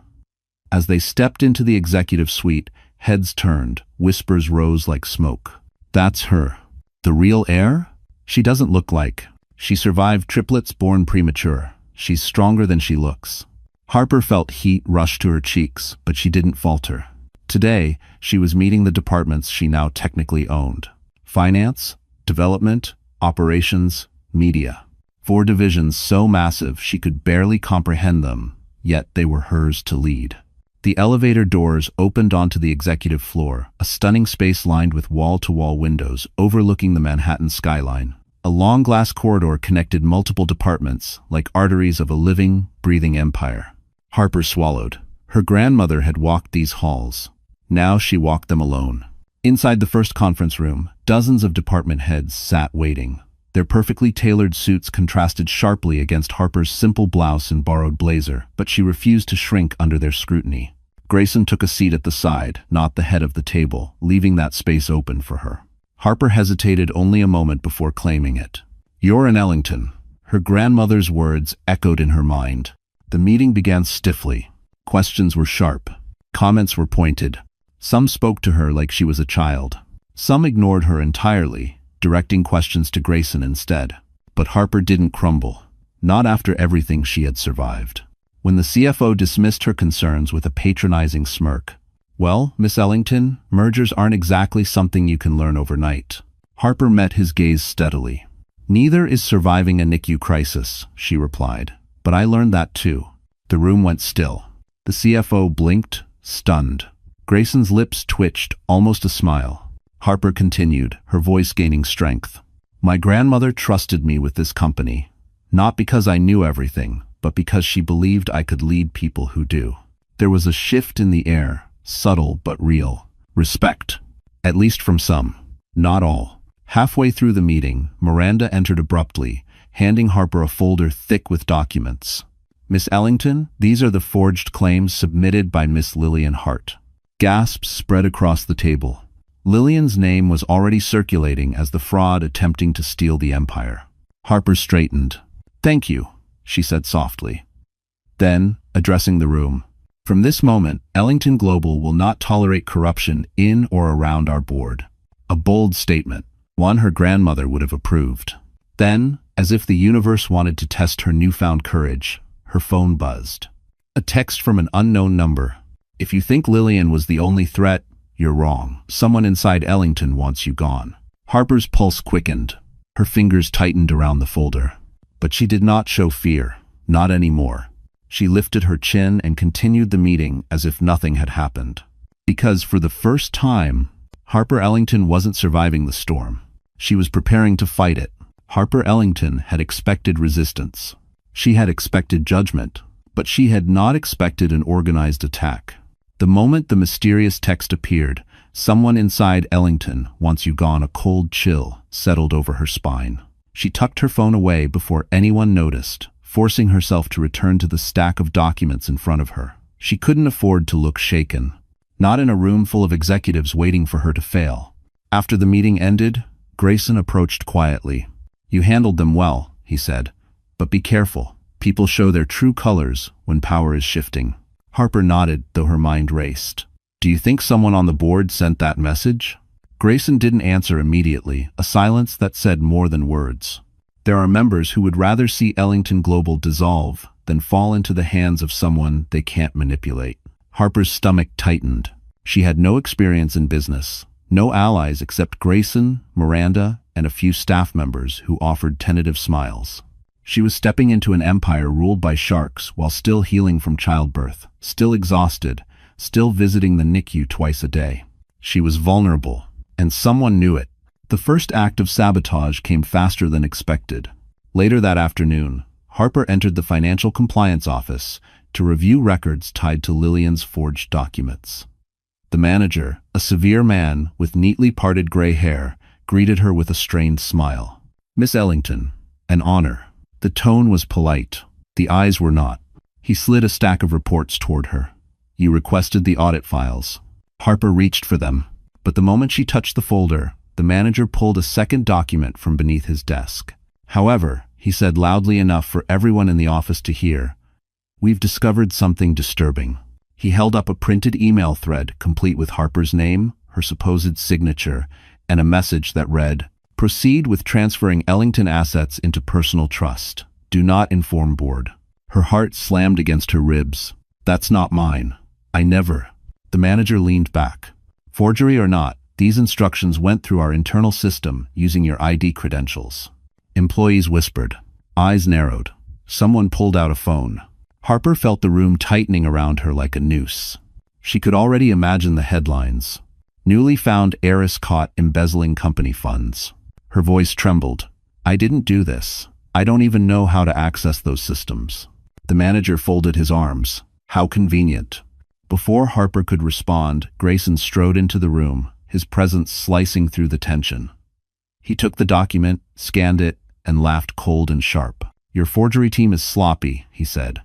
As they stepped into the executive suite, heads turned, whispers rose like smoke. "That's her. The real heir? She doesn't look like. She survived triplets born premature. She's stronger than she looks." Harper felt heat rush to her cheeks, but she didn't falter. Today, she was meeting the departments she now technically owned. Finance, development, operations, media. 4 divisions so massive she could barely comprehend them, yet they were hers to lead. The elevator doors opened onto the executive floor, a stunning space lined with wall-to-wall windows overlooking the Manhattan skyline. A long glass corridor connected multiple departments, like arteries of a living, breathing empire. Harper swallowed. Her grandmother had walked these halls. Now she walked them alone. Inside the first conference room, dozens of department heads sat waiting. Their perfectly tailored suits contrasted sharply against Harper's simple blouse and borrowed blazer, but she refused to shrink under their scrutiny. Grayson took a seat at the side, not the head of the table, leaving that space open for her. Harper hesitated only a moment before claiming it. "You're an Ellington." Her grandmother's words echoed in her mind. The meeting began stiffly. Questions were sharp. Comments were pointed. Some spoke to her like she was a child. Some ignored her entirely, directing questions to Grayson instead. But Harper didn't crumble. Not after everything she had survived. When the CFO dismissed her concerns with a patronizing smirk. "Well, Miss Ellington, mergers aren't exactly something you can learn overnight." Harper met his gaze steadily. "Neither is surviving a NICU crisis," she replied. "But I learned that too." The room went still. The CFO blinked, stunned. Grayson's lips twitched, almost a smile. Harper continued, her voice gaining strength. "My grandmother trusted me with this company, not because I knew everything, but because she believed I could lead people who do." There was a shift in the air, subtle but real. Respect. At least from some. Not all. Halfway through the meeting, Miranda entered abruptly, handing Harper a folder thick with documents. "Miss Ellington, these are the forged claims submitted by Miss Lillian Hart." Gasps spread across the table. Lillian's name was already circulating as the fraud attempting to steal the empire. Harper straightened. "Thank you," she said softly. Then, addressing the room, "From this moment, Ellington Global will not tolerate corruption in or around our board." A bold statement, one her grandmother would have approved. Then, as if the universe wanted to test her newfound courage, her phone buzzed. A text from an unknown number. "If you think Lillian was the only threat, you're wrong. Someone inside Ellington wants you gone." Harper's pulse quickened. Her fingers tightened around the folder. But she did not show fear. Not anymore. She lifted her chin and continued the meeting as if nothing had happened. Because for the first time, Harper Ellington wasn't surviving the storm. She was preparing to fight it. Harper Ellington had expected resistance. She had expected judgment, but she had not expected an organized attack. The moment the mysterious text appeared, "Someone inside Ellington wants you gone," a cold chill settled over her spine. She tucked her phone away before anyone noticed, forcing herself to return to the stack of documents in front of her. She couldn't afford to look shaken. Not in a room full of executives waiting for her to fail. After the meeting ended, Grayson approached quietly. "You handled them well," he said. "But be careful. People show their true colors when power is shifting." Harper nodded, though her mind raced. "Do you think someone on the board sent that message?" Grayson didn't answer immediately, a silence that said more than words. "There are members who would rather see Ellington Global dissolve than fall into the hands of someone they can't manipulate." Harper's stomach tightened. She had no experience in business, no allies except Grayson, Miranda, and a few staff members who offered tentative smiles. She was stepping into an empire ruled by sharks while still healing from childbirth, still exhausted, still visiting the NICU twice a day. She was vulnerable, and someone knew it. The first act of sabotage came faster than expected. Later that afternoon, Harper entered the financial compliance office to review records tied to Lillian's forged documents. The manager, a severe man with neatly parted gray hair, greeted her with a strained smile. "Miss Ellington, an honor." The tone was polite. The eyes were not. He slid a stack of reports toward her. "You requested the audit files." Harper reached for them, but the moment she touched the folder, the manager pulled a second document from beneath his desk. "However," he said loudly enough for everyone in the office to hear, "we've discovered something disturbing." He held up a printed email thread complete with Harper's name, her supposed signature, and a message that read, "Proceed with transferring Ellington assets into personal trust. Do not inform board." Her heart slammed against her ribs. "That's not mine. I never." The manager leaned back. "Forgery or not, these instructions went through our internal system using your ID credentials." Employees whispered. Eyes narrowed. Someone pulled out a phone. Harper felt the room tightening around her like a noose. She could already imagine the headlines. "Newly found heiress caught embezzling company funds." Her voice trembled. "I didn't do this. I don't even know how to access those systems." The manager folded his arms. How convenient. Before Harper could respond, Grayson strode into the room, his presence slicing through the tension. He took the document, scanned it, and laughed cold and sharp. "Your forgery team is sloppy," he said.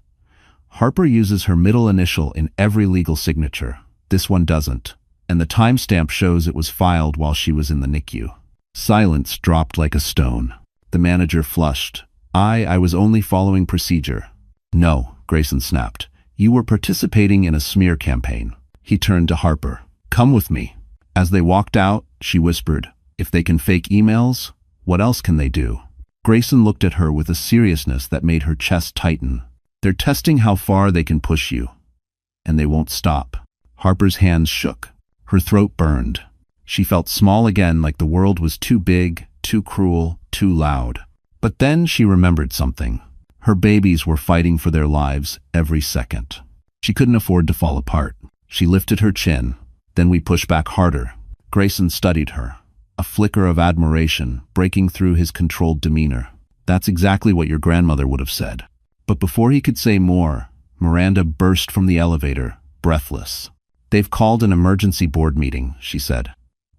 "Harper uses her middle initial in every legal signature. This one doesn't, and the timestamp shows it was filed while she was in the NICU." Silence dropped like a stone. The manager flushed. I was only following procedure." "No," Grayson snapped. "You were participating in a smear campaign." He turned to Harper. Come with me. As they walked out, she whispered, if they can fake emails, what else can they do? Grayson looked at her with a seriousness that made her chest tighten. They're testing how far they can push you. And they won't stop. Harper's hands shook. Her throat burned. She felt small again, like the world was too big, too cruel, too loud. But then she remembered something. Her babies were fighting for their lives every second. She couldn't afford to fall apart. She lifted her chin. Then we pushed back harder. Grayson studied her. A flicker of admiration breaking through his controlled demeanor. That's exactly what your grandmother would have said. But before he could say more, Miranda burst from the elevator, breathless. They've called an emergency board meeting, she said.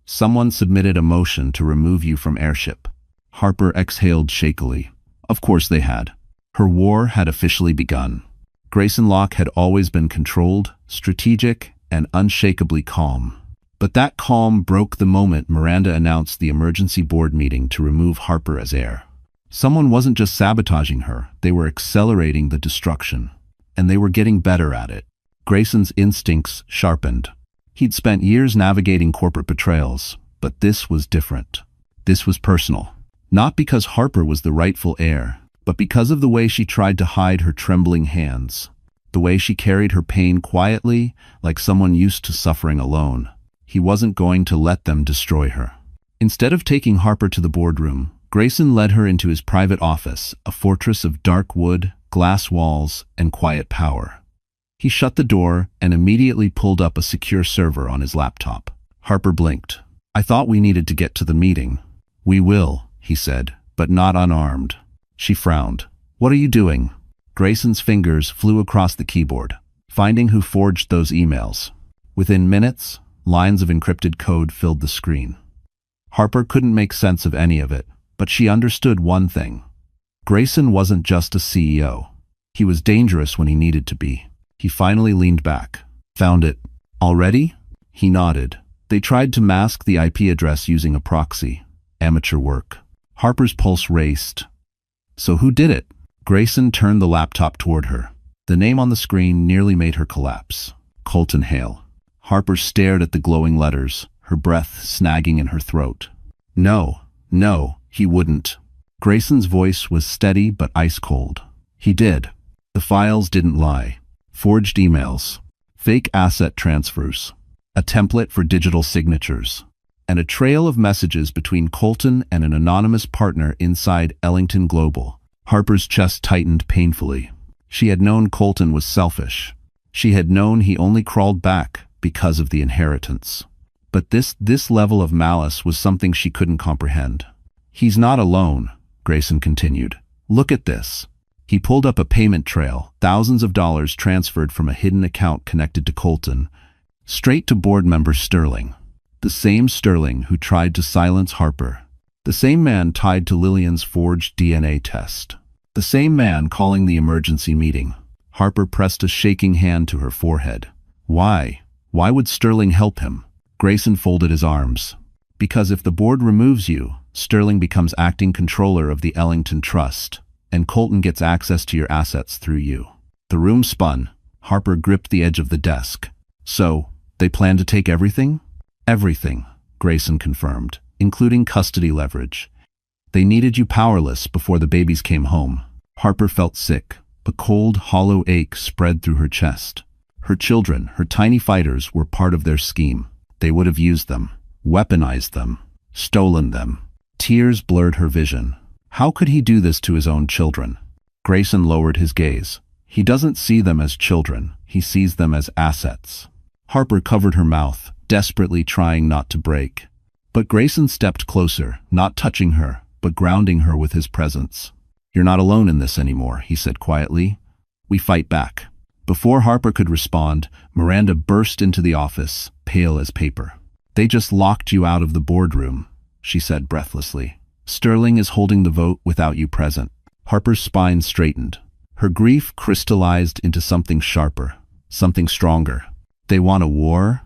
Someone submitted a motion to remove you from airship. Harper exhaled shakily. Of course they had. Her war had officially begun. Grayson Locke had always been controlled, strategic, and unshakably calm. But that calm broke the moment Miranda announced the emergency board meeting to remove Harper as heir. Someone wasn't just sabotaging her, they were accelerating the destruction. And they were getting better at it. Grayson's instincts sharpened. He'd spent years navigating corporate betrayals, but this was different. This was personal. Not because Harper was the rightful heir, but because of the way she tried to hide her trembling hands. The way she carried her pain quietly, like someone used to suffering alone. He wasn't going to let them destroy her. Instead of taking Harper to the boardroom, Grayson led her into his private office, a fortress of dark wood, glass walls, and quiet power. He shut the door and immediately pulled up a secure server on his laptop. Harper blinked. I thought we needed to get to the meeting. We will, he said, but not unarmed. She frowned. What are you doing? Grayson's fingers flew across the keyboard, finding who forged those emails. Within minutes, lines of encrypted code filled the screen. Harper couldn't make sense of any of it, but she understood one thing. Grayson wasn't just a CEO. He was dangerous when he needed to be. He finally leaned back. Found it. Already? He nodded. They tried to mask the IP address using a proxy. Amateur work. Harper's pulse raced. So who did it? Grayson turned the laptop toward her. The name on the screen nearly made her collapse. Colton Hale. Harper stared at the glowing letters, her breath snagging in her throat. No, he wouldn't. Grayson's voice was steady but ice-cold. He did. The files didn't lie. Forged emails, fake asset transfers, a template for digital signatures, and a trail of messages between Colton and an anonymous partner inside Ellington Global. Harper's chest tightened painfully. She had known Colton was selfish. She had known he only crawled back because of the inheritance. But this level of malice was something she couldn't comprehend. He's not alone, Grayson continued. Look at this. He pulled up a payment trail, thousands of dollars transferred from a hidden account connected to Colton, straight to board member Sterling. The same Sterling who tried to silence Harper. The same man tied to Lillian's forged DNA test. The same man calling the emergency meeting. Harper pressed a shaking hand to her forehead. Why? Why would Sterling help him? Grayson folded his arms. Because if the board removes you, Sterling becomes acting controller of the Ellington Trust, and Colton gets access to your assets through you. The room spun. Harper gripped the edge of the desk. So, they plan to take everything? Everything, Grayson confirmed, including custody leverage. They needed you powerless before the babies came home. Harper felt sick. A cold, hollow ache spread through her chest. Her children, her tiny fighters, were part of their scheme. They would have used them, weaponized them, stolen them. Tears blurred her vision. How could he do this to his own children? Grayson lowered his gaze. He doesn't see them as children. He sees them as assets. Harper covered her mouth, desperately trying not to break. But Grayson stepped closer, not touching her, but grounding her with his presence. You're not alone in this anymore, he said quietly. We fight back. Before Harper could respond, Miranda burst into the office, pale as paper. They just locked you out of the boardroom, she said breathlessly. Sterling is holding the vote without you present. Harper's spine straightened. Her grief crystallized into something sharper, something stronger. They want a war?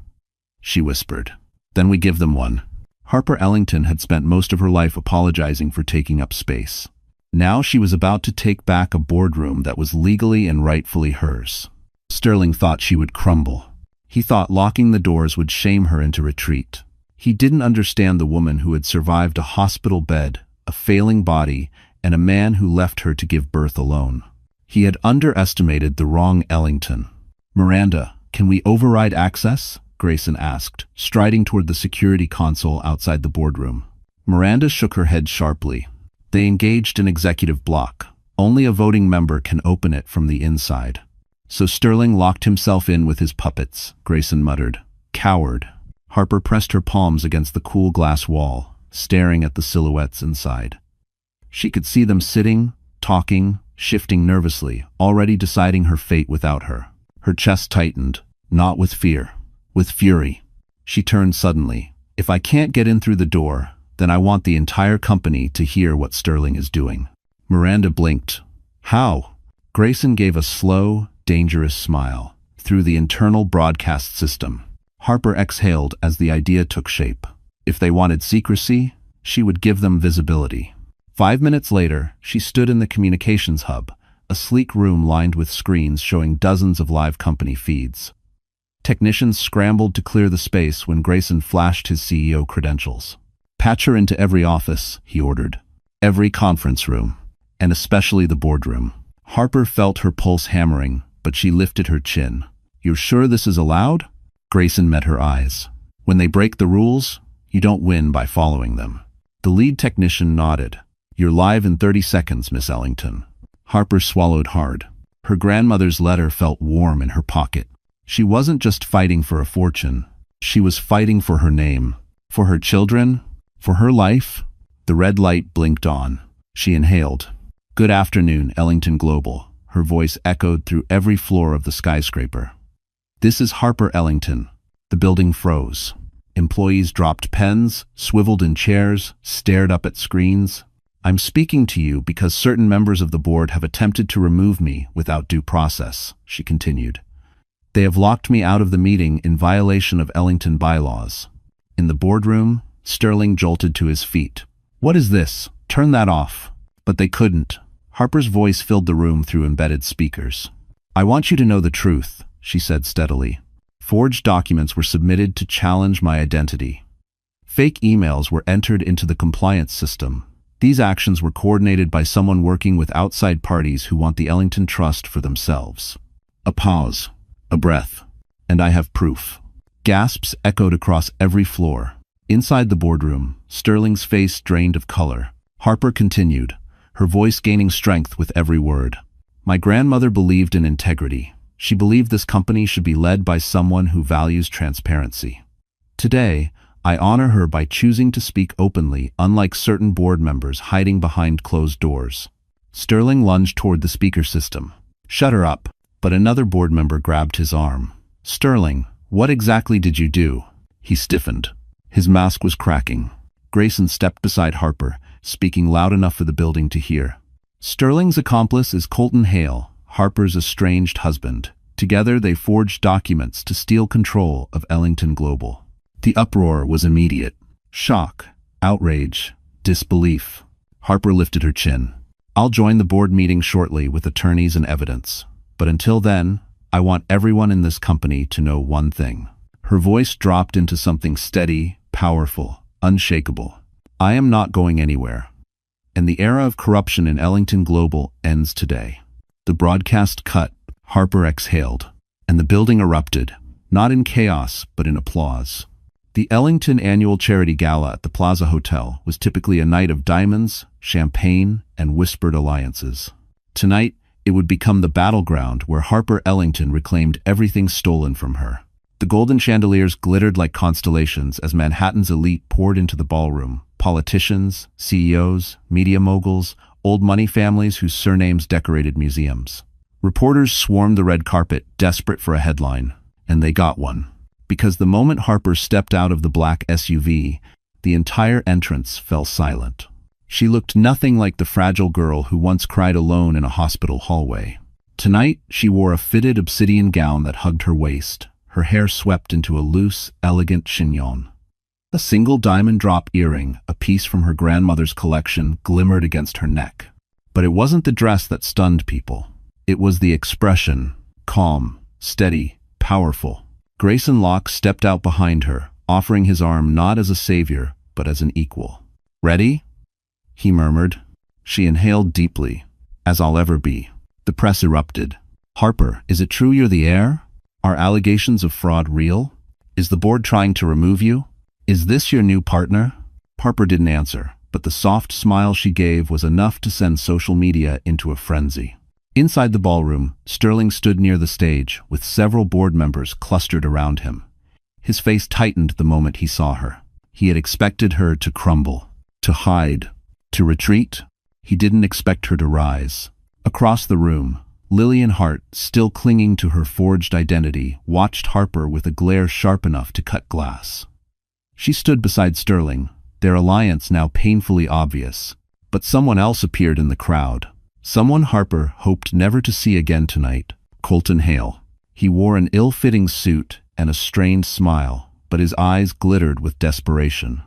She whispered. Then we give them one. Harper Ellington had spent most of her life apologizing for taking up space. Now she was about to take back a boardroom that was legally and rightfully hers. Sterling thought she would crumble. He thought locking the doors would shame her into retreat. He didn't understand the woman who had survived a hospital bed, a failing body, and a man who left her to give birth alone. He had underestimated the wrong Ellington. "Miranda, can we override access?" Grayson asked, striding toward the security console outside the boardroom. Miranda shook her head sharply. They engaged an executive block. Only a voting member can open it from the inside. "So Sterling locked himself in with his puppets," Grayson muttered. "Coward." Harper pressed her palms against the cool glass wall, staring at the silhouettes inside. She could see them sitting, talking, shifting nervously, already deciding her fate without her. Her chest tightened, not with fear, with fury. She turned suddenly. "If I can't get in through the door, then I want the entire company to hear what Sterling is doing." Miranda blinked. "How?" Grayson gave a slow, dangerous smile. "Through the internal broadcast system." Harper exhaled as the idea took shape. If they wanted secrecy, she would give them visibility. 5 minutes later, she stood in the communications hub, a sleek room lined with screens showing dozens of live company feeds. Technicians scrambled to clear the space when Grayson flashed his CEO credentials. "Patch her into every office," he ordered. "Every conference room, and especially the boardroom." Harper felt her pulse hammering, but she lifted her chin. "You're sure this is allowed?" Grayson met her eyes. "When they break the rules, you don't win by following them." The lead technician nodded. "You're live in 30 seconds, Miss Ellington." Harper swallowed hard. Her grandmother's letter felt warm in her pocket. She wasn't just fighting for a fortune. She was fighting for her name, for her children, for her life. The red light blinked on. She inhaled. "Good afternoon, Ellington Global." Her voice echoed through every floor of the skyscraper. "This is Harper Ellington." The building froze. Employees dropped pens, swiveled in chairs, stared up at screens. "I'm speaking to you because certain members of the board have attempted to remove me without due process," she continued. "They have locked me out of the meeting in violation of Ellington bylaws." In the boardroom, Sterling jolted to his feet. "What is this? Turn that off." But they couldn't. Harper's voice filled the room through embedded speakers. "I want you to know the truth," she said steadily. "Forged documents were submitted to challenge my identity. Fake emails were entered into the compliance system. These actions were coordinated by someone working with outside parties who want the Ellington Trust for themselves." A pause, a breath, and "I have proof." Gasps echoed across every floor. Inside the boardroom, Sterling's face drained of color. Harper continued, her voice gaining strength with every word. "My grandmother believed in integrity. She believed this company should be led by someone who values transparency. Today, I honor her by choosing to speak openly, unlike certain board members hiding behind closed doors." Sterling lunged toward the speaker system. "Shut her up." But another board member grabbed his arm. "Sterling, what exactly did you do?" He stiffened. His mask was cracking. Grayson stepped beside Harper, speaking loud enough for the building to hear. "Sterling's accomplice is Colton Hale, Harper's estranged husband. Together they forged documents to steal control of Ellington Global." The uproar was immediate. Shock, outrage, disbelief. Harper lifted her chin. "I'll join the board meeting shortly with attorneys and evidence. But until then, I want everyone in this company to know one thing." Her voice dropped into something steady, powerful, unshakable. "I am not going anywhere. And the era of corruption in Ellington Global ends today." The broadcast cut. Harper exhaled. And the building erupted, not in chaos, but in applause. The Ellington Annual Charity Gala at the Plaza Hotel was typically a night of diamonds, champagne, and whispered alliances. Tonight, it would become the battleground where Harper Ellington reclaimed everything stolen from her. The golden chandeliers glittered like constellations as Manhattan's elite poured into the ballroom. Politicians, CEOs, media moguls, old money families whose surnames decorated museums. Reporters swarmed the red carpet, desperate for a headline. And they got one. Because the moment Harper stepped out of the black SUV, the entire entrance fell silent. She looked nothing like the fragile girl who once cried alone in a hospital hallway. Tonight, she wore a fitted obsidian gown that hugged her waist, her hair swept into a loose, elegant chignon. A single diamond drop earring, a piece from her grandmother's collection, glimmered against her neck. But it wasn't the dress that stunned people. It was the expression, calm, steady, powerful. Grayson Locke stepped out behind her, offering his arm not as a savior, but as an equal. "Ready?" he murmured. She inhaled deeply. "As I'll ever be." The press erupted. "Harper, is it true you're the heir? Are allegations of fraud real? Is the board trying to remove you? Is this your new partner?" Harper didn't answer, but the soft smile she gave was enough to send social media into a frenzy. Inside the ballroom, Sterling stood near the stage, with several board members clustered around him. His face tightened the moment he saw her. He had expected her to crumble, to hide, to retreat. He didn't expect her to rise. Across the room, Lillian Hart, still clinging to her forged identity, watched Harper with a glare sharp enough to cut glass. She stood beside Sterling, their alliance now painfully obvious. But someone else appeared in the crowd. Someone Harper hoped never to see again tonight. Colton Hale. He wore an ill-fitting suit and a strained smile, but his eyes glittered with desperation.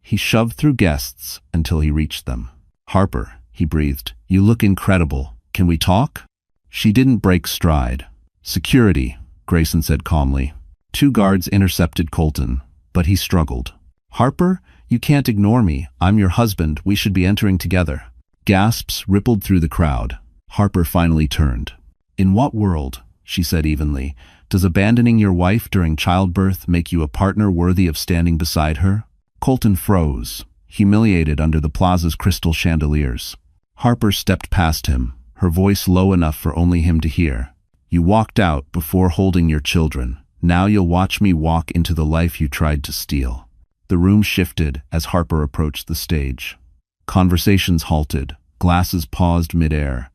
He shoved through guests until he reached them. "Harper," he breathed, "you look incredible. Can we talk?" She didn't break stride. "Security," Grayson said calmly. 2 guards intercepted Colton, but he struggled. "Harper, you can't ignore me. I'm your husband. We should be entering together." Gasps rippled through the crowd. Harper finally turned. "In what world," she said evenly, "does abandoning your wife during childbirth make you a partner worthy of standing beside her?" Colton froze, humiliated under the plaza's crystal chandeliers. Harper stepped past him, her voice low enough for only him to hear. "You walked out before holding your children. Now you'll watch me walk into the life you tried to steal." The room shifted as Harper approached the stage. Conversations halted, glasses paused midair.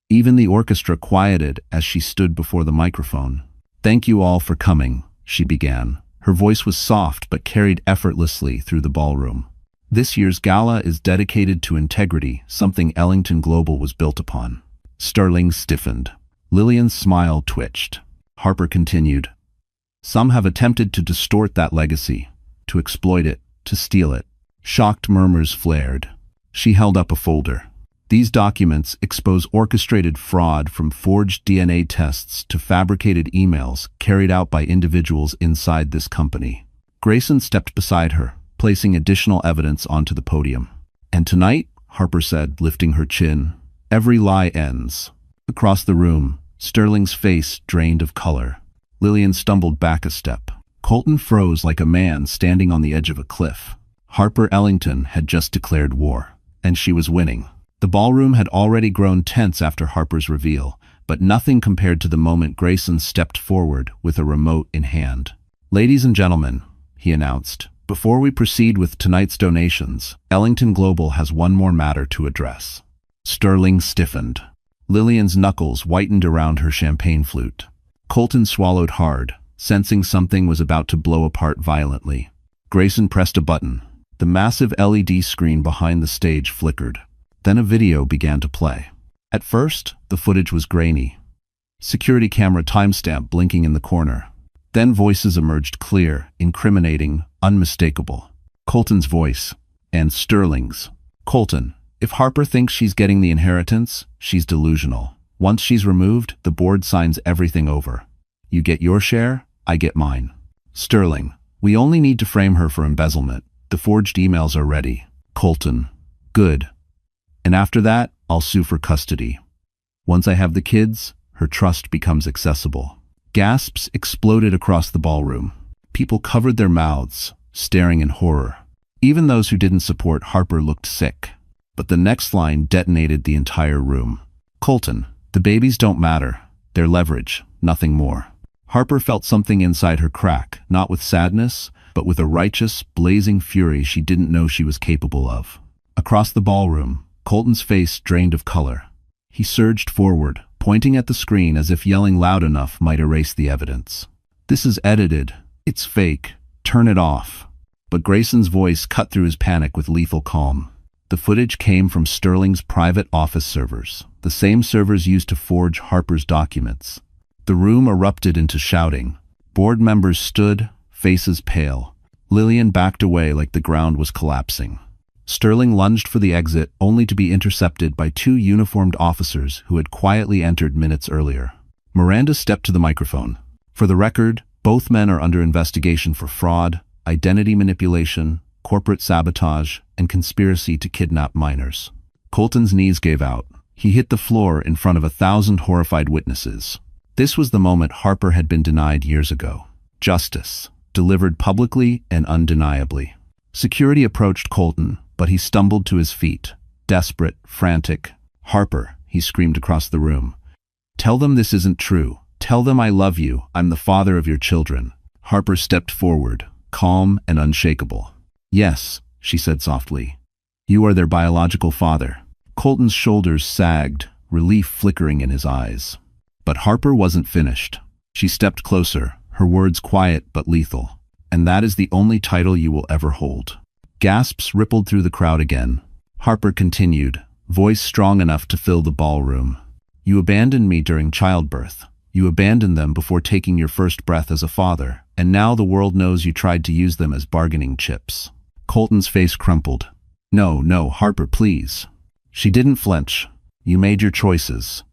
Even the orchestra quieted as she stood before the microphone. "Thank you all for coming," she began. Her voice was soft but carried effortlessly through the ballroom. "This year's gala is dedicated to integrity, something Ellington Global was built upon." Sterling stiffened. Lillian's smile twitched. Harper continued. "Some have attempted to distort that legacy, to exploit it, to steal it." Shocked murmurs flared. She held up a folder. "These documents expose orchestrated fraud from forged DNA tests to fabricated emails carried out by individuals inside this company." Grayson stepped beside her, placing additional evidence onto the podium. "And tonight," Harper said, lifting her chin, "every lie ends." Across the room, Sterling's face drained of color. Lillian stumbled back a step. Colton froze like a man standing on the edge of a cliff. Harper Ellington had just declared war, and she was winning. The ballroom had already grown tense after Harper's reveal, but nothing compared to the moment Grayson stepped forward with a remote in hand. "Ladies and gentlemen," he announced, "before we proceed with tonight's donations, Ellington Global has one more matter to address." Sterling stiffened. Lillian's knuckles whitened around her champagne flute. Colton swallowed hard, sensing something was about to blow apart violently. Grayson pressed a button. The massive LED screen behind the stage flickered. Then a video began to play. At first, the footage was grainy. Security camera timestamp blinking in the corner. Then voices emerged clear, incriminating, unmistakable. Colton's voice, and Sterling's. "Colton, if Harper thinks she's getting the inheritance, she's delusional. Once she's removed, the board signs everything over. You get your share, I get mine." Sterling, "We only need to frame her for embezzlement. The forged emails are ready." Colton, "Good. And after that, I'll sue for custody. Once I have the kids, her trust becomes accessible." Gasps exploded across the ballroom. People covered their mouths, staring in horror. Even those who didn't support Harper looked sick. But the next line detonated the entire room. "Colton, the babies don't matter. They're leverage, nothing more." Harper felt something inside her crack, not with sadness, but with a righteous, blazing fury she didn't know she was capable of. Across the ballroom, Colton's face drained of color. He surged forward, pointing at the screen as if yelling loud enough might erase the evidence. "This is edited. It's fake. Turn it off." But Grayson's voice cut through his panic with lethal calm. The footage came from Sterling's private office servers, the same servers used to forge Harper's documents. The room erupted into shouting. Board members stood, faces pale. Lillian backed away like the ground was collapsing. Sterling lunged for the exit, only to be intercepted by 2 uniformed officers who had quietly entered minutes earlier. Miranda stepped to the microphone. "For the record, Both men are under investigation for fraud, identity manipulation, corporate sabotage, and conspiracy to kidnap minors. Colton's knees gave out. He hit the floor in front of 1,000 horrified witnesses. This was the moment Harper had been denied years ago. Justice, delivered publicly and undeniably. Security approached Colton, but he stumbled to his feet, desperate, frantic. "Harper," he screamed across the room. "Tell them this isn't true. Tell them I love you. I'm the father of your children." Harper stepped forward, calm and unshakable. "Yes," she said softly. "You are their biological father." Colton's shoulders sagged, relief flickering in his eyes. But Harper wasn't finished. She stepped closer, her words quiet but lethal. "And that is the only title you will ever hold." Gasps rippled through the crowd again. Harper continued, voice strong enough to fill the ballroom. "You abandoned me during childbirth. You abandoned them before taking your first breath as a father, and now the world knows you tried to use them as bargaining chips." Colton's face crumpled. No, Harper, please." She didn't flinch. "You made your choices.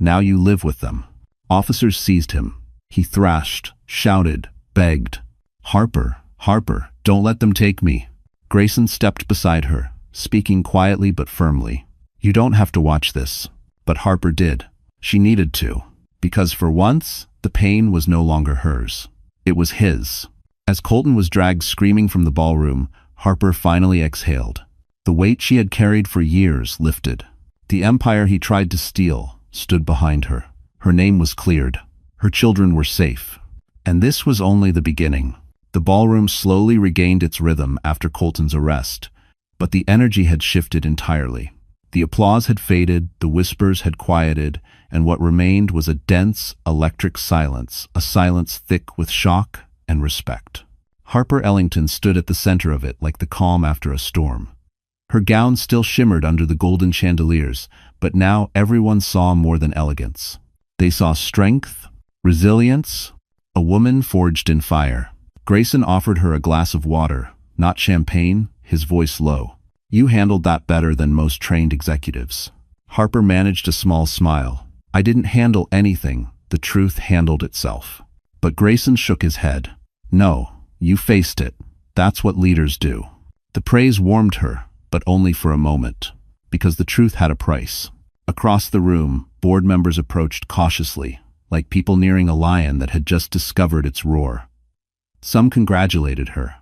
Now you live with them." Officers seized him. He thrashed, shouted, begged. Harper, don't let them take me." Grayson stepped beside her, speaking quietly but firmly. "You don't have to watch this." But Harper did. She needed to. Because for once, the pain was no longer hers. It was his. As Colton was dragged screaming from the ballroom, Harper finally exhaled. The weight she had carried for years lifted. The empire he tried to steal stood behind her. Her name was cleared. Her children were safe. And this was only the beginning. The ballroom slowly regained its rhythm after Colton's arrest, but the energy had shifted entirely. The applause had faded, the whispers had quieted, and what remained was a dense, electric silence, a silence thick with shock and respect. Harper Ellington stood at the center of it like the calm after a storm. Her gown still shimmered under the golden chandeliers, but now everyone saw more than elegance. They saw strength, resilience, a woman forged in fire. Grayson offered her a glass of water, not champagne, his voice low. "You handled that better than most trained executives." Harper managed a small smile. "I didn't handle anything, the truth handled itself." But Grayson shook his head. "No, you faced it. That's what leaders do." The praise warmed her, but only for a moment, because the truth had a price. Across the room, board members approached cautiously, like people nearing a lion that had just discovered its roar. Some congratulated her.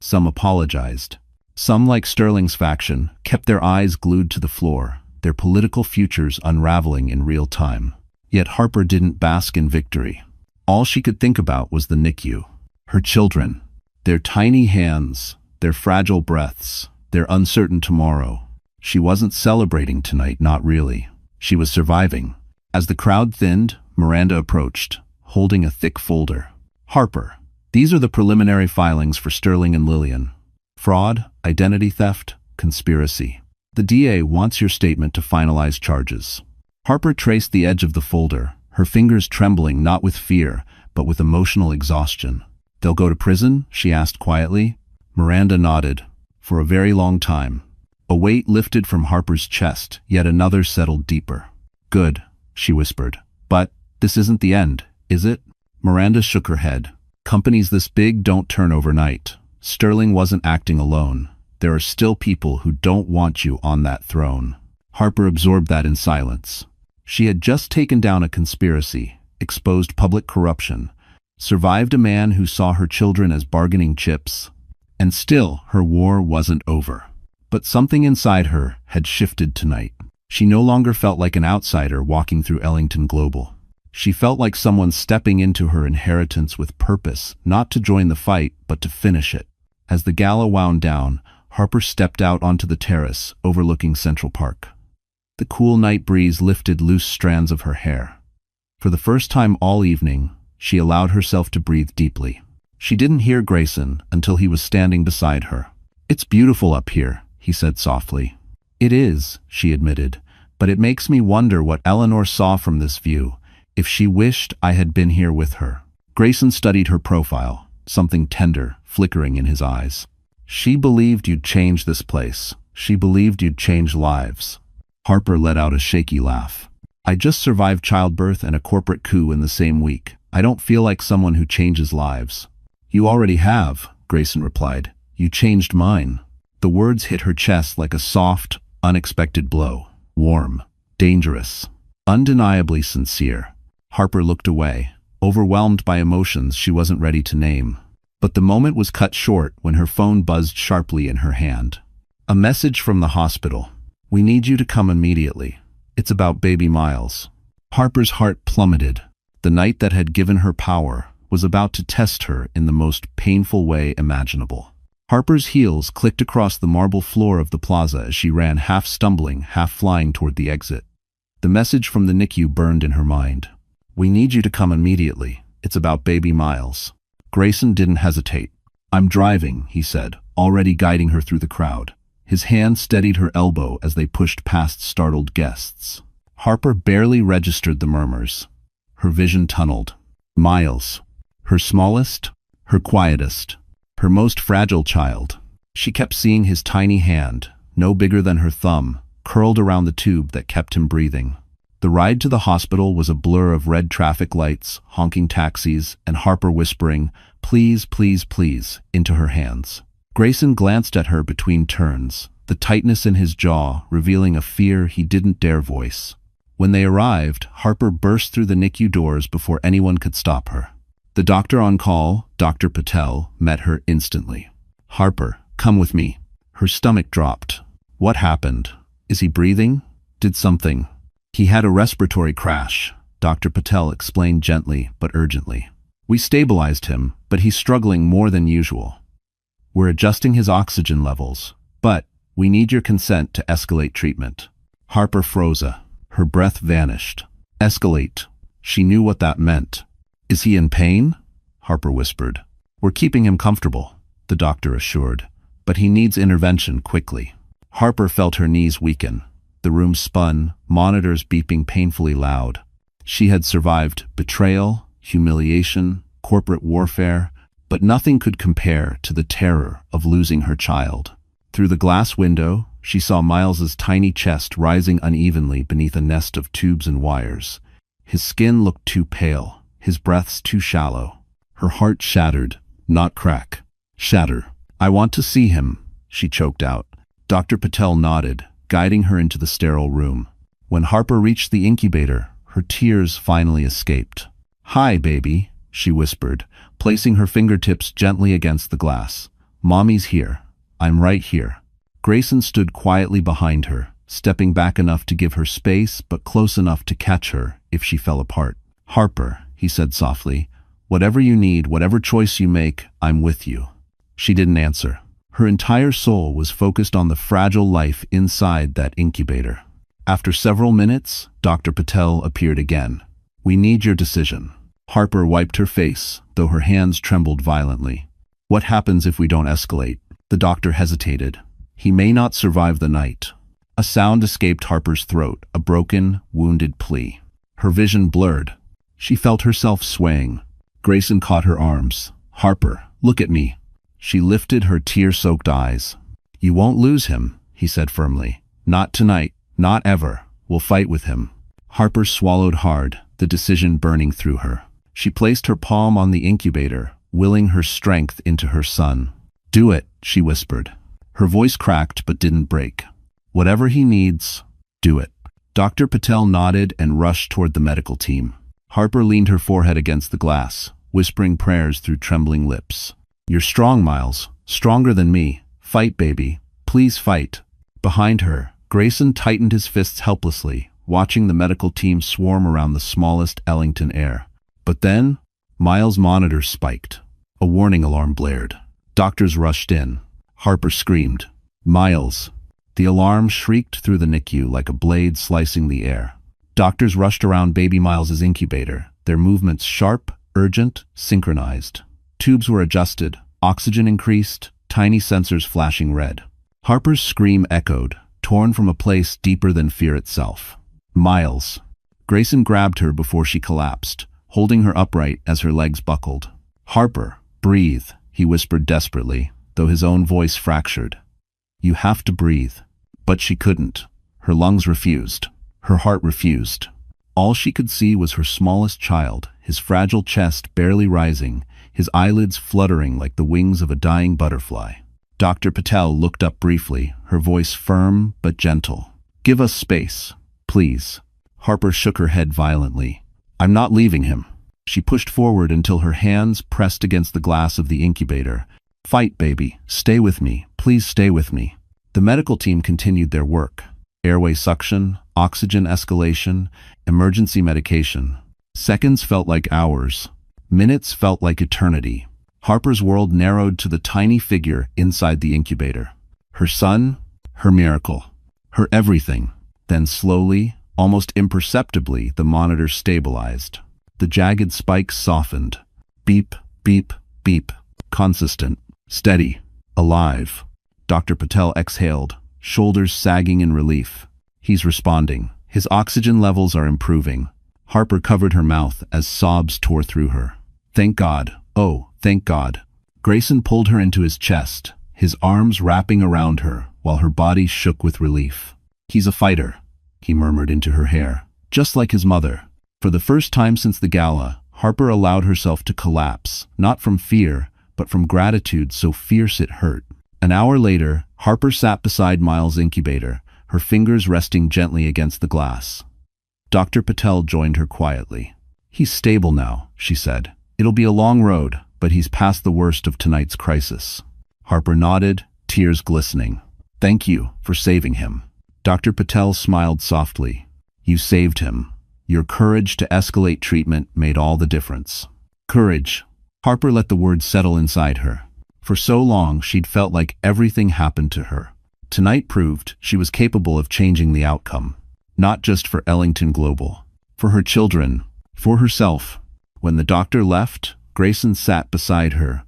Some apologized. Some, like Sterling's faction, kept their eyes glued to the floor, their political futures unraveling in real time. Yet Harper didn't bask in victory. All she could think about was the NICU. Her children. Their tiny hands, their fragile breaths, their uncertain tomorrow. She wasn't celebrating tonight, not really. She was surviving. As the crowd thinned, Miranda approached, holding a thick folder. "Harper, these are the preliminary filings for Sterling and Lillian. Fraud, identity theft, conspiracy. The DA wants your statement to finalize charges." Harper traced the edge of the folder, her fingers trembling not with fear, but with emotional exhaustion. "They'll go to prison?" she asked quietly. Miranda nodded. For a very long time. A weight lifted from Harper's chest, yet another settled deeper. "Good," she whispered. "But this isn't the end, is it?" Miranda shook her head. "Companies this big don't turn overnight. Sterling wasn't acting alone. There are still people who don't want you on that throne." Harper absorbed that in silence. She had just taken down a conspiracy, exposed public corruption, survived a man who saw her children as bargaining chips, and still her war wasn't over. But something inside her had shifted tonight. She no longer felt like an outsider walking through Ellington Global. She felt like someone stepping into her inheritance with purpose, not to join the fight, but to finish it. As the gala wound down, Harper stepped out onto the terrace overlooking Central Park. The cool night breeze lifted loose strands of her hair. For the first time all evening, she allowed herself to breathe deeply. She didn't hear Grayson until he was standing beside her. "It's beautiful up here," he said softly. "It is," she admitted, "but it makes me wonder what Eleanor saw from this view, if she wished I had been here with her." Grayson studied her profile, something tender flickering in his eyes. "She believed you'd change this place. She believed you'd change lives." Harper let out a shaky laugh. "I just survived childbirth and a corporate coup in the same week. I don't feel like someone who changes lives. You already have, Grayson replied. You changed mine. The words hit her chest like a soft, unexpected blow. Warm, dangerous, undeniably sincere. Harper looked away, overwhelmed by emotions she wasn't ready to name. But the moment was cut short when her phone buzzed sharply in her hand. A message from the hospital. We need you to come immediately. It's about baby Miles. Harper's heart plummeted. The night that had given her power was about to test her in the most painful way imaginable. Harper's heels clicked across the marble floor of the plaza as she ran, half stumbling, half flying toward the exit. The message from the NICU burned in her mind. We need you to come immediately. It's about baby Miles. Grayson didn't hesitate. I'm driving, he said, already guiding her through the crowd. His hand steadied her elbow as they pushed past startled guests. Harper barely registered the murmurs. Her vision tunneled. Miles. Her smallest, her quietest, her most fragile child. She kept seeing his tiny hand, no bigger than her thumb, curled around the tube that kept him breathing. The ride to the hospital was a blur of red traffic lights, honking taxis, and Harper whispering, "Please, please, please," into her hands. Grayson glanced at her between turns, the tightness in his jaw revealing a fear he didn't dare voice. When they arrived, Harper burst through the NICU doors before anyone could stop her. The doctor on call, Dr. Patel, met her instantly. Harper, come with me. Her stomach dropped. What happened? Is he breathing? Did something? He had a respiratory crash, Dr. Patel explained gently but urgently. We stabilized him, but he's struggling more than usual. We're adjusting his oxygen levels, but we need your consent to escalate treatment. Harper froze. Her breath vanished. Escalate. She knew what that meant. Is he in pain? Harper whispered. We're keeping him comfortable, the doctor assured, but he needs intervention quickly. Harper felt her knees weaken. The room spun, monitors beeping painfully loud. She had survived betrayal, humiliation, corporate warfare, but nothing could compare to the terror of losing her child. Through the glass window, she saw Miles's tiny chest rising unevenly beneath a nest of tubes and wires. His skin looked too pale, his breaths too shallow. Her heart shattered, not crack. Shatter. I want to see him, she choked out. Dr. Patel nodded, guiding her into the sterile room. When Harper reached the incubator, her tears finally escaped. Hi, baby, she whispered, placing her fingertips gently against the glass. Mommy's here. I'm right here. Grayson stood quietly behind her, stepping back enough to give her space but close enough to catch her if she fell apart. Harper, he said softly, whatever you need, whatever choice you make, I'm with you. She didn't answer. Her entire soul was focused on the fragile life inside that incubator. After several minutes, Dr. Patel appeared again. We need your decision. Harper wiped her face, though her hands trembled violently. What happens if we don't escalate? The doctor hesitated. He may not survive the night. A sound escaped Harper's throat, a broken, wounded plea. Her vision blurred. She felt herself swaying. Grayson caught her arms. Harper, look at me. She lifted her tear-soaked eyes. You won't lose him, he said firmly. Not tonight, not ever. We'll fight with him. Harper swallowed hard, the decision burning through her. She placed her palm on the incubator, willing her strength into her son. Do it, she whispered. Her voice cracked but didn't break. Whatever he needs, do it. Dr. Patel nodded and rushed toward the medical team. Harper leaned her forehead against the glass, whispering prayers through trembling lips. You're strong, Miles. Stronger than me. Fight, baby. Please fight. Behind her, Grayson tightened his fists helplessly, watching the medical team swarm around the smallest Ellington heir. But then, Miles' monitor spiked. A warning alarm blared. Doctors rushed in. Harper screamed. Miles. The alarm shrieked through the NICU like a blade slicing the air. Doctors rushed around baby Miles's incubator, their movements sharp, urgent, synchronized. Tubes were adjusted, oxygen increased, tiny sensors flashing red. Harper's scream echoed, torn from a place deeper than fear itself. Miles. Grayson grabbed her before she collapsed, holding her upright as her legs buckled. Harper, breathe, he whispered desperately, though his own voice fractured. You have to breathe. But she couldn't. Her lungs refused. Her heart refused. All she could see was her smallest child, his fragile chest barely rising, his eyelids fluttering like the wings of a dying butterfly. Dr. Patel looked up briefly, her voice firm but gentle. "Give us space, please." Harper shook her head violently. "I'm not leaving him." She pushed forward until her hands pressed against the glass of the incubator. "Fight, baby. Stay with me. Please stay with me." The medical team continued their work. Airway suction, oxygen escalation, emergency medication. Seconds felt like hours. Minutes felt like eternity. Harper's world narrowed to the tiny figure inside the incubator. Her son, her miracle, her everything. Then slowly, almost imperceptibly, the monitor stabilized. The jagged spikes softened. Beep, beep, beep. Consistent, steady, alive. Dr. Patel exhaled, shoulders sagging in relief. He's responding. His oxygen levels are improving. Harper covered her mouth as sobs tore through her. Thank God. Oh, thank God. Grayson pulled her into his chest, his arms wrapping around her while her body shook with relief. He's a fighter, he murmured into her hair, just like his mother. For the first time since the gala, Harper allowed herself to collapse, not from fear, but from gratitude so fierce it hurt. An hour later, Harper sat beside Miles' incubator, her fingers resting gently against the glass. Dr. Patel joined her quietly. He's stable now, she said. It'll be a long road, but he's past the worst of tonight's crisis. Harper nodded, tears glistening. Thank you for saving him. Dr. Patel smiled softly. You saved him. Your courage to escalate treatment made all the difference. Courage. Harper let the word settle inside her. For so long, she'd felt like everything happened to her. Tonight proved she was capable of changing the outcome. Not just for Ellington Global. For her children. For herself. When the doctor left, Grayson sat beside her,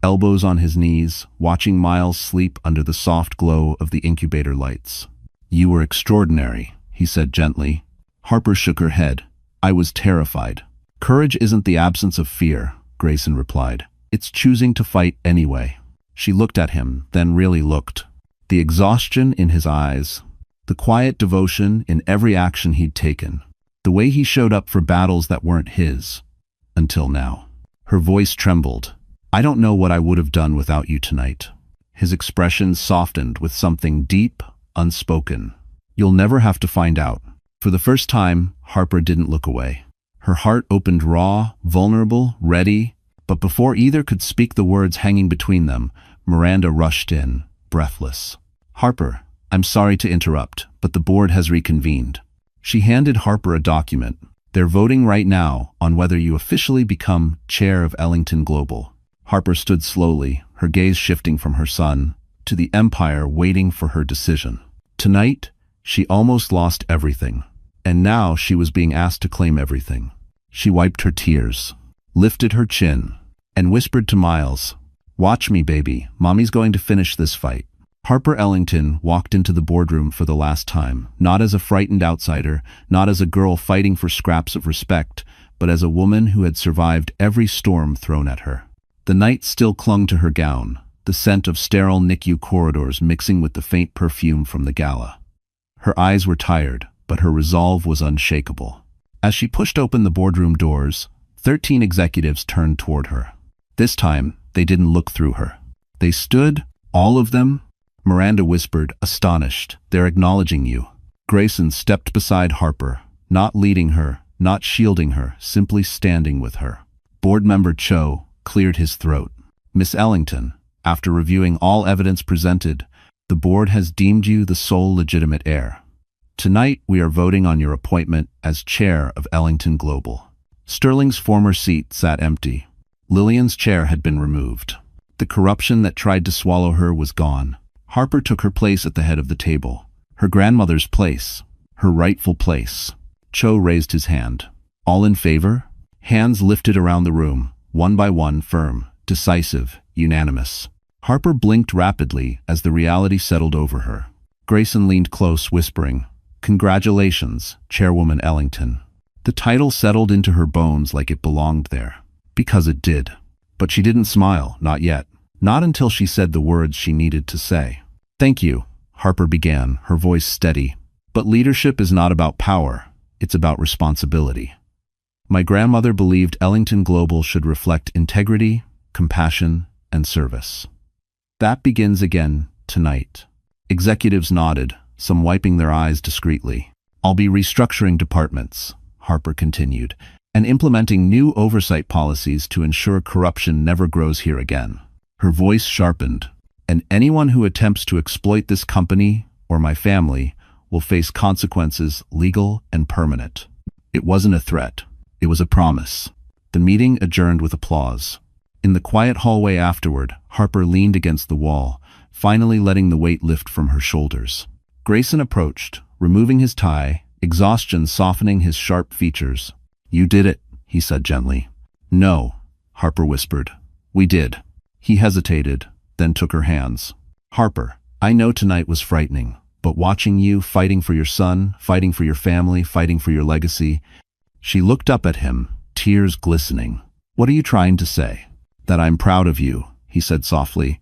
elbows on his knees, watching Miles sleep under the soft glow of the incubator lights. You were extraordinary, he said gently. Harper shook her head. I was terrified. Courage isn't the absence of fear, Grayson replied. It's choosing to fight anyway. She looked at him, then really looked. The exhaustion in his eyes, the quiet devotion in every action he'd taken, the way he showed up for battles that weren't his. Until now. Her voice trembled. I don't know what I would have done without you tonight. His expression softened with something deep, unspoken. You'll never have to find out. For the first time, Harper didn't look away. Her heart opened raw, vulnerable, ready, but before either could speak the words hanging between them, Miranda rushed in, breathless. Harper, I'm sorry to interrupt, but the board has reconvened. She handed Harper a document. They're voting right now on whether you officially become chair of Ellington Global. Harper stood slowly, her gaze shifting from her son to the empire waiting for her decision. Tonight, she almost lost everything. And now she was being asked to claim everything. She wiped her tears, lifted her chin, and whispered to Miles, Watch me, baby. Mommy's going to finish this fight. Harper Ellington walked into the boardroom for the last time, not as a frightened outsider, not as a girl fighting for scraps of respect, but as a woman who had survived every storm thrown at her. The night still clung to her gown, the scent of sterile NICU corridors mixing with the faint perfume from the gala. Her eyes were tired, but her resolve was unshakable. As she pushed open the boardroom doors, 13 executives turned toward her. This time, they didn't look through her. They stood, all of them. Miranda whispered, astonished. They're acknowledging you. Grayson stepped beside Harper, not leading her, not shielding her, simply standing with her. Board member Cho cleared his throat. Miss Ellington, after reviewing all evidence presented, the board has deemed you the sole legitimate heir. Tonight, we are voting on your appointment as chair of Ellington Global. Sterling's former seat sat empty. Lillian's chair had been removed. The corruption that tried to swallow her was gone. Harper took her place at the head of the table. Her grandmother's place. Her rightful place. Cho raised his hand. All in favor? Hands lifted around the room, one by one, firm, decisive, unanimous. Harper blinked rapidly as the reality settled over her. Grayson leaned close, whispering, Congratulations, Chairwoman Ellington. The title settled into her bones like it belonged there. Because it did. But she didn't smile, not yet. Not until she said the words she needed to say. Thank you, Harper began, her voice steady. But leadership is not about power. it's about responsibility. My grandmother believed Ellington Global should reflect integrity, compassion, and service. That begins again tonight. Executives nodded, some wiping their eyes discreetly. I'll be restructuring departments, Harper continued, and implementing new oversight policies to ensure corruption never grows here again. Her voice sharpened. And anyone who attempts to exploit this company or my family will face consequences, legal and permanent. It wasn't a threat. It was a promise. The meeting adjourned with applause. In the quiet hallway afterward, Harper leaned against the wall, finally letting the weight lift from her shoulders. Grayson approached, removing his tie, exhaustion softening his sharp features. "You did it," he said gently. "No," Harper whispered. "We did." He hesitated, then took her hands. "Harper, I know tonight was frightening, but watching you fighting for your son, fighting for your family, fighting for your legacy." She looked up at him, tears glistening. "What are you trying to say?" "That I'm proud of you," he said softly,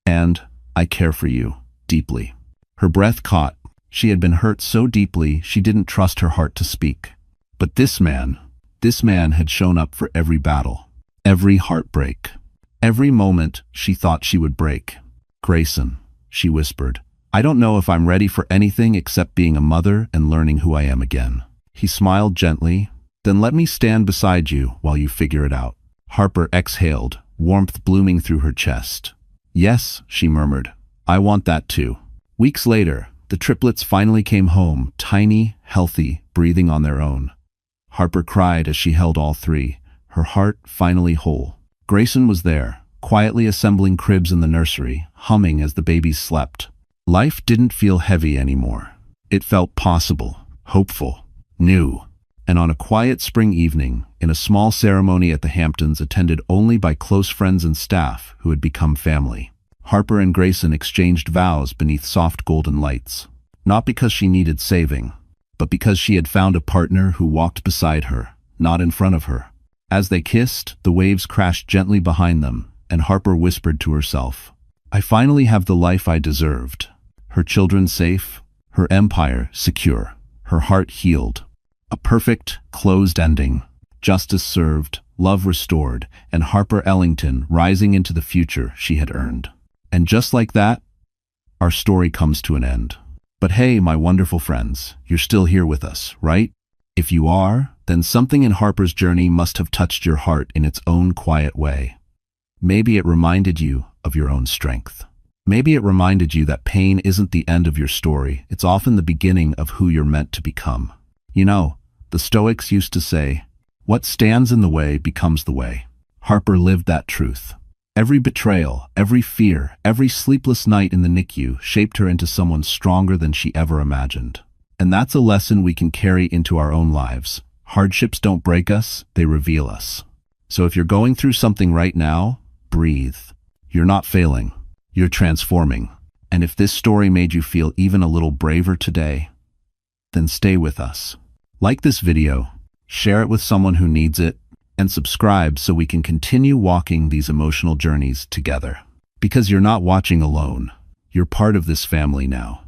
"and I care for you, deeply." Her breath caught. She had been hurt so deeply she didn't trust her heart to speak. But this man had shown up for every battle, every heartbreak. Every moment she thought she would break. "Grayson," she whispered, "I don't know if I'm ready for anything except being a mother and learning who I am again." He smiled gently. "Then let me stand beside you while you figure it out." Harper exhaled, warmth blooming through her chest. "Yes," she murmured, "I want that too." Weeks later, the triplets finally came home, tiny, healthy, breathing on their own. Harper cried as she held all three, her heart finally whole. Grayson was there, quietly assembling cribs in the nursery, humming as the babies slept. Life didn't feel heavy anymore. It felt possible, hopeful, new. And on a quiet spring evening, in a small ceremony at the Hamptons attended only by close friends and staff who had become family, Harper and Grayson exchanged vows beneath soft golden lights. Not because she needed saving, but because she had found a partner who walked beside her, not in front of her. As they kissed, the waves crashed gently behind them, and Harper whispered to herself, "I finally have the life I deserved." Her children safe, her empire secure, her heart healed. A perfect, closed ending. Justice served, love restored, and Harper Ellington rising into the future she had earned. And just like that, our story comes to an end. But hey, my wonderful friends, you're still here with us, right? If you are, then something in Harper's journey must have touched your heart in its own quiet way. Maybe it reminded you of your own strength. Maybe it reminded you that pain isn't the end of your story, it's often the beginning of who you're meant to become. You know, the Stoics used to say, "What stands in the way becomes the way." Harper lived that truth. Every betrayal, every fear, every sleepless night in the NICU shaped her into someone stronger than she ever imagined. And that's a lesson we can carry into our own lives. Hardships don't break us, they reveal us. So if you're going through something right now, breathe. You're not failing, you're transforming. And if this story made you feel even a little braver today, then stay with us. Like this video, share it with someone who needs it, and subscribe so we can continue walking these emotional journeys together. Because you're not watching alone, you're part of this family now.